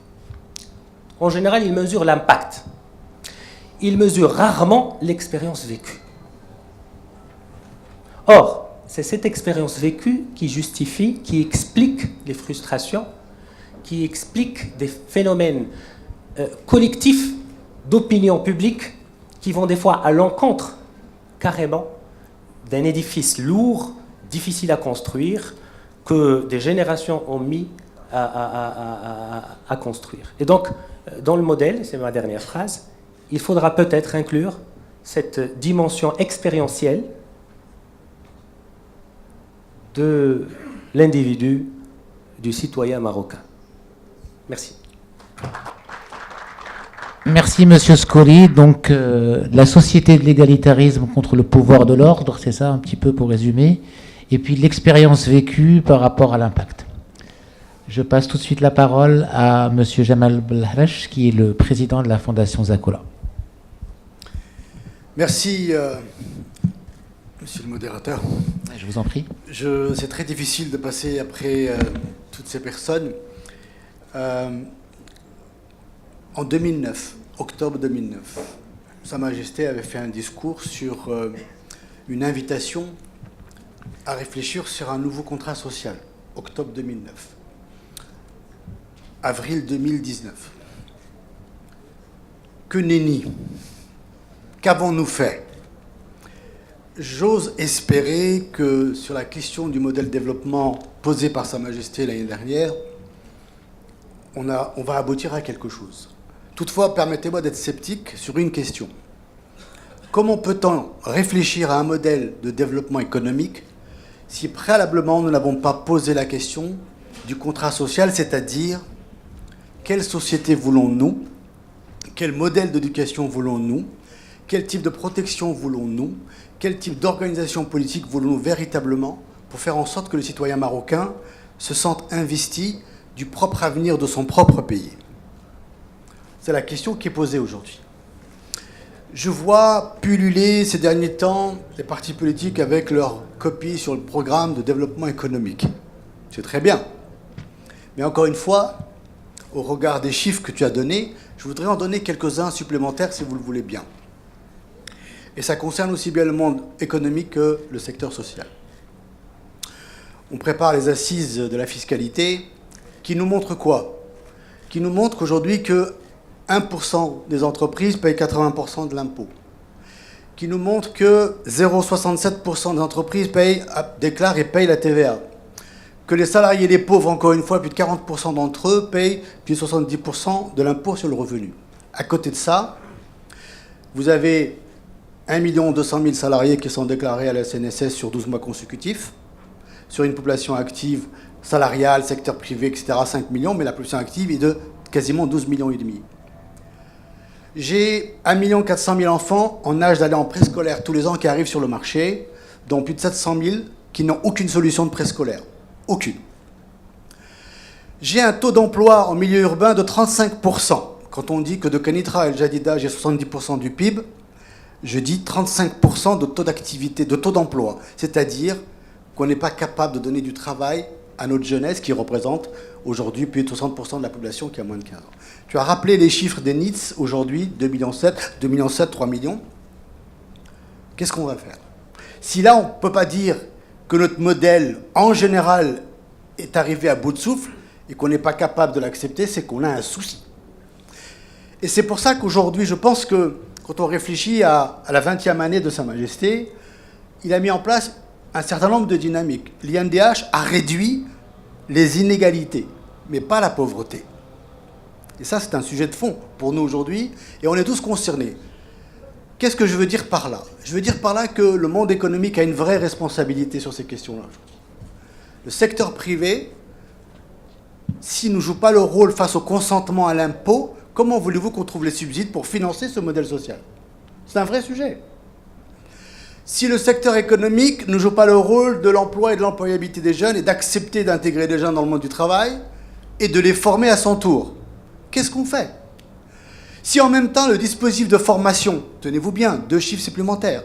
En général, ils mesurent l'impact. Ils mesurent rarement l'expérience vécue. Or, c'est cette expérience vécue qui justifie, qui explique les frustrations, qui explique des phénomènes collectifs d'opinion publique qui vont des fois à l'encontre, carrément, d'un édifice lourd, difficile à construire, que des générations ont mis à construire. Et donc, dans le modèle, c'est ma dernière phrase, il faudra peut-être inclure cette dimension expérientielle de l'individu, du citoyen marocain. Merci.
Merci Monsieur Scoli. Donc la société de l'égalitarisme contre le pouvoir de l'ordre, c'est ça un petit peu pour résumer, et puis l'expérience vécue par rapport à l'impact. Je passe tout de suite la parole à Monsieur Jamal Belharache, qui est le président de la Fondation Zakola.
Merci, Monsieur le modérateur.
Je vous en prie.
C'est très difficile de passer après toutes ces personnes. En 2009, octobre 2009, Sa Majesté avait fait un discours sur une invitation à réfléchir sur un nouveau contrat social, octobre 2009. Avril 2019. Que nenni. Qu'avons-nous fait? j'ose espérer que sur la question du modèle de développement posé par Sa Majesté l'année dernière, on va aboutir à quelque chose. Toutefois, permettez-moi d'être sceptique sur une question. Comment peut-on réfléchir à un modèle de développement économique si préalablement nous n'avons pas posé la question du contrat social, c'est-à-dire quelle société voulons-nous, quel modèle d'éducation voulons-nous, quel type de protection voulons-nous, quel type d'organisation politique voulons-nous véritablement pour faire en sorte que le citoyen marocain se sente investi du propre avenir de son propre pays. C'est la question qui est posée aujourd'hui. Je vois pulluler ces derniers temps les partis politiques avec leurs copies sur le programme de développement économique. C'est très bien. Mais encore une fois, au regard des chiffres que tu as donnés, je voudrais en donner quelques-uns supplémentaires si vous le voulez bien. Et ça concerne aussi bien le monde économique que le secteur social. On prépare les assises de la fiscalité qui nous montrent quoi? Qui nous montrent aujourd'hui que 1% des entreprises payent 80% de l'impôt. Qui nous montrent que 0,67% des entreprises déclarent et payent la TVA. Que les salariés et les pauvres, encore une fois, plus de 40% d'entre eux payent plus de 70% de l'impôt sur le revenu. À côté de ça, vous avez 1 200 000 salariés qui sont déclarés à la CNSS sur 12 mois consécutifs, sur une population active salariale, secteur privé, etc., 5 millions, mais la population active est de quasiment 12 millions et demi. J'ai 1 400 000 enfants en âge d'aller en préscolaire tous les ans qui arrivent sur le marché, dont plus de 700 000 qui n'ont aucune solution de préscolaire. Aucune. J'ai un taux d'emploi en milieu urbain de 35%. Quand on dit que de Kenitra à El Jadida, j'ai 70% du PIB, je dis 35% de taux d'activité, de taux d'emploi. C'est-à-dire qu'on n'est pas capable de donner du travail à notre jeunesse qui représente aujourd'hui plus de 60% de la population qui a moins de 15 ans. Tu as rappelé les chiffres des NEETs aujourd'hui, 2,7 millions, 3 millions. Qu'est-ce qu'on va faire? Si là, on ne peut pas dire que notre modèle, en général, est arrivé à bout de souffle et qu'on n'est pas capable de l'accepter, c'est qu'on a un souci. Et c'est pour ça qu'aujourd'hui, je pense que quand on réfléchit à la 20e année de Sa Majesté, il a mis en place un certain nombre de dynamiques. L'INDH a réduit les inégalités, mais pas la pauvreté. Et ça, c'est un sujet de fond pour nous aujourd'hui, et on est tous concernés. Qu'est-ce que je veux dire par là? Je veux dire par là que le monde économique a une vraie responsabilité sur ces questions-là aujourd'hui. Le secteur privé, s'il ne joue pas le rôle face au consentement à l'impôt, comment voulez-vous qu'on trouve les subsides pour financer ce modèle social? C'est un vrai sujet. Si le secteur économique ne joue pas le rôle de l'emploi et de l'employabilité des jeunes et d'accepter d'intégrer les jeunes dans le monde du travail et de les former à son tour, qu'est-ce qu'on fait? Si en même temps le dispositif de formation, tenez-vous bien, 2 chiffres supplémentaires,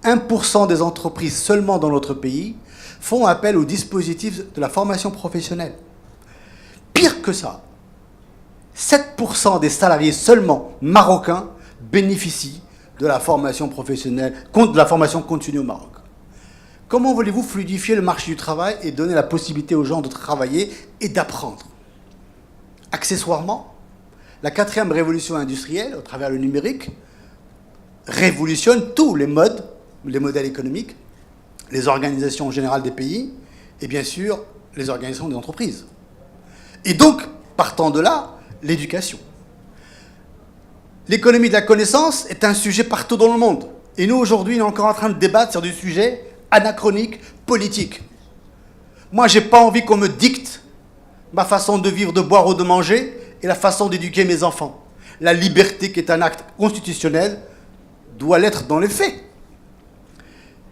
1% des entreprises seulement dans notre pays font appel au dispositif de la formation professionnelle. Pire que ça, 7% des salariés seulement marocains bénéficient de la formation professionnelle, de la formation continue au Maroc. Comment voulez-vous fluidifier le marché du travail et donner la possibilité aux gens de travailler et d'apprendre? Accessoirement, la 4e révolution industrielle, au travers du numérique, révolutionne tous les modes, les modèles économiques, les organisations générales des pays et bien sûr les organisations des entreprises. Et donc, partant de là, l'éducation. L'économie de la connaissance est un sujet partout dans le monde. Et nous, aujourd'hui, on est encore en train de débattre sur des sujets anachroniques, politiques. Moi, je n'ai pas envie qu'on me dicte ma façon de vivre, de boire ou de manger et la façon d'éduquer mes enfants. La liberté, qui est un acte constitutionnel, doit l'être dans les faits.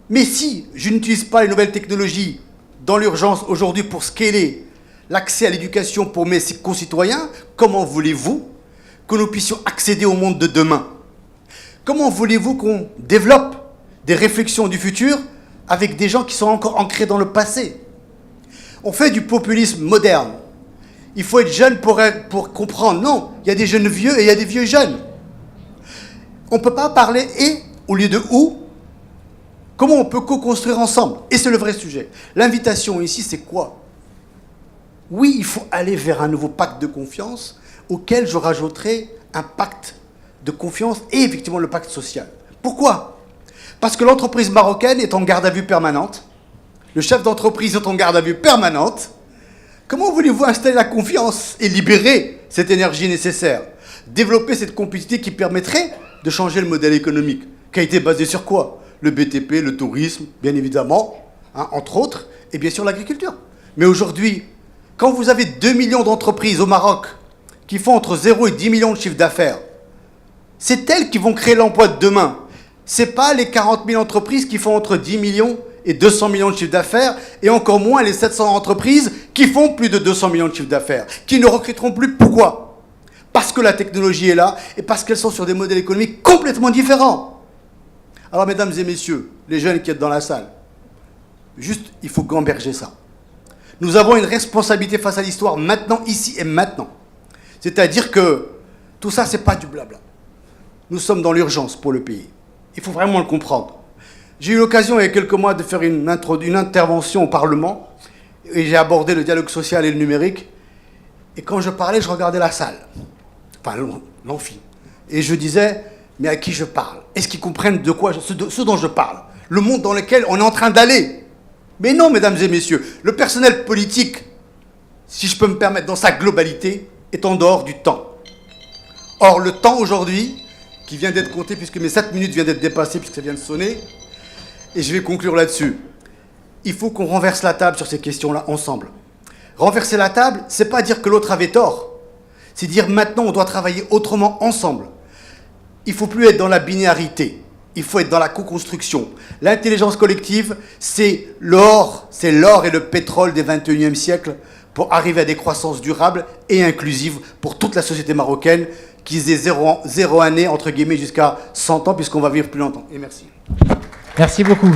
Mais si je n'utilise pas les nouvelles technologies dans l'urgence aujourd'hui pour scaler l'accès à l'éducation pour mes concitoyens, comment voulez-vous que nous puissions accéder au monde de demain? Comment voulez-vous qu'on développe des réflexions du futur avec des gens qui sont encore ancrés dans le passé? On fait du populisme moderne. Il faut être jeune pour comprendre. Non, il y a des jeunes vieux et il y a des vieux jeunes. On ne peut pas parler et au lieu de ou. Comment on peut co-construire ensemble? Et c'est le vrai sujet. L'invitation ici, c'est quoi? Oui, il faut aller vers un nouveau pacte de confiance auquel je rajouterai un pacte de confiance et effectivement le pacte social. Pourquoi? Parce que l'entreprise marocaine est en garde à vue permanente. Le chef d'entreprise est en garde à vue permanente. Comment voulez-vous installer la confiance et libérer cette énergie nécessaire? Développer cette compétitivité qui permettrait de changer le modèle économique, qui a été basé sur quoi? Le BTP, le tourisme, bien évidemment, hein, entre autres, et bien sûr l'agriculture. Mais aujourd'hui, quand vous avez 2 millions d'entreprises au Maroc qui font entre 0 et 10 millions de chiffre d'affaires, c'est elles qui vont créer l'emploi de demain. Ce n'est pas les 40 000 entreprises qui font entre 10 millions et 200 millions de chiffre d'affaires, et encore moins les 700 entreprises qui font plus de 200 millions de chiffre d'affaires, qui ne recruteront plus. Pourquoi? Parce que la technologie est là, et parce qu'elles sont sur des modèles économiques complètement différents. Alors, mesdames et messieurs, les jeunes qui êtes dans la salle, juste, il faut gamberger ça. Nous avons une responsabilité face à l'histoire, maintenant, ici et maintenant. C'est-à-dire que tout ça, ce n'est pas du blabla. Nous sommes dans l'urgence pour le pays. Il faut vraiment le comprendre. J'ai eu l'occasion, il y a quelques mois, de faire une intervention au Parlement, et j'ai abordé le dialogue social et le numérique. Et quand je parlais, je regardais la salle, enfin l'amphi, et je disais, mais à qui je parle? Est-ce qu'ils comprennent de quoi, ce dont je parle? Le monde dans lequel on est en train d'aller? Mais non, mesdames et messieurs, le personnel politique, si je peux me permettre, dans sa globalité, est en dehors du temps. Or, le temps aujourd'hui, qui vient d'être compté, puisque mes 7 minutes viennent d'être dépassées, puisque ça vient de sonner, et je vais conclure là-dessus. Il faut qu'on renverse la table sur ces questions-là ensemble. Renverser la table, c'est pas dire que l'autre avait tort. C'est dire maintenant on doit travailler autrement ensemble. Il ne faut plus être dans la binarité. Il faut être dans la co-construction. L'intelligence collective, c'est l'or et le pétrole des 21e siècle pour arriver à des croissances durables et inclusives pour toute la société marocaine qui ait zéro année, entre guillemets, jusqu'à 100 ans, puisqu'on va vivre plus longtemps. Et merci.
Merci beaucoup.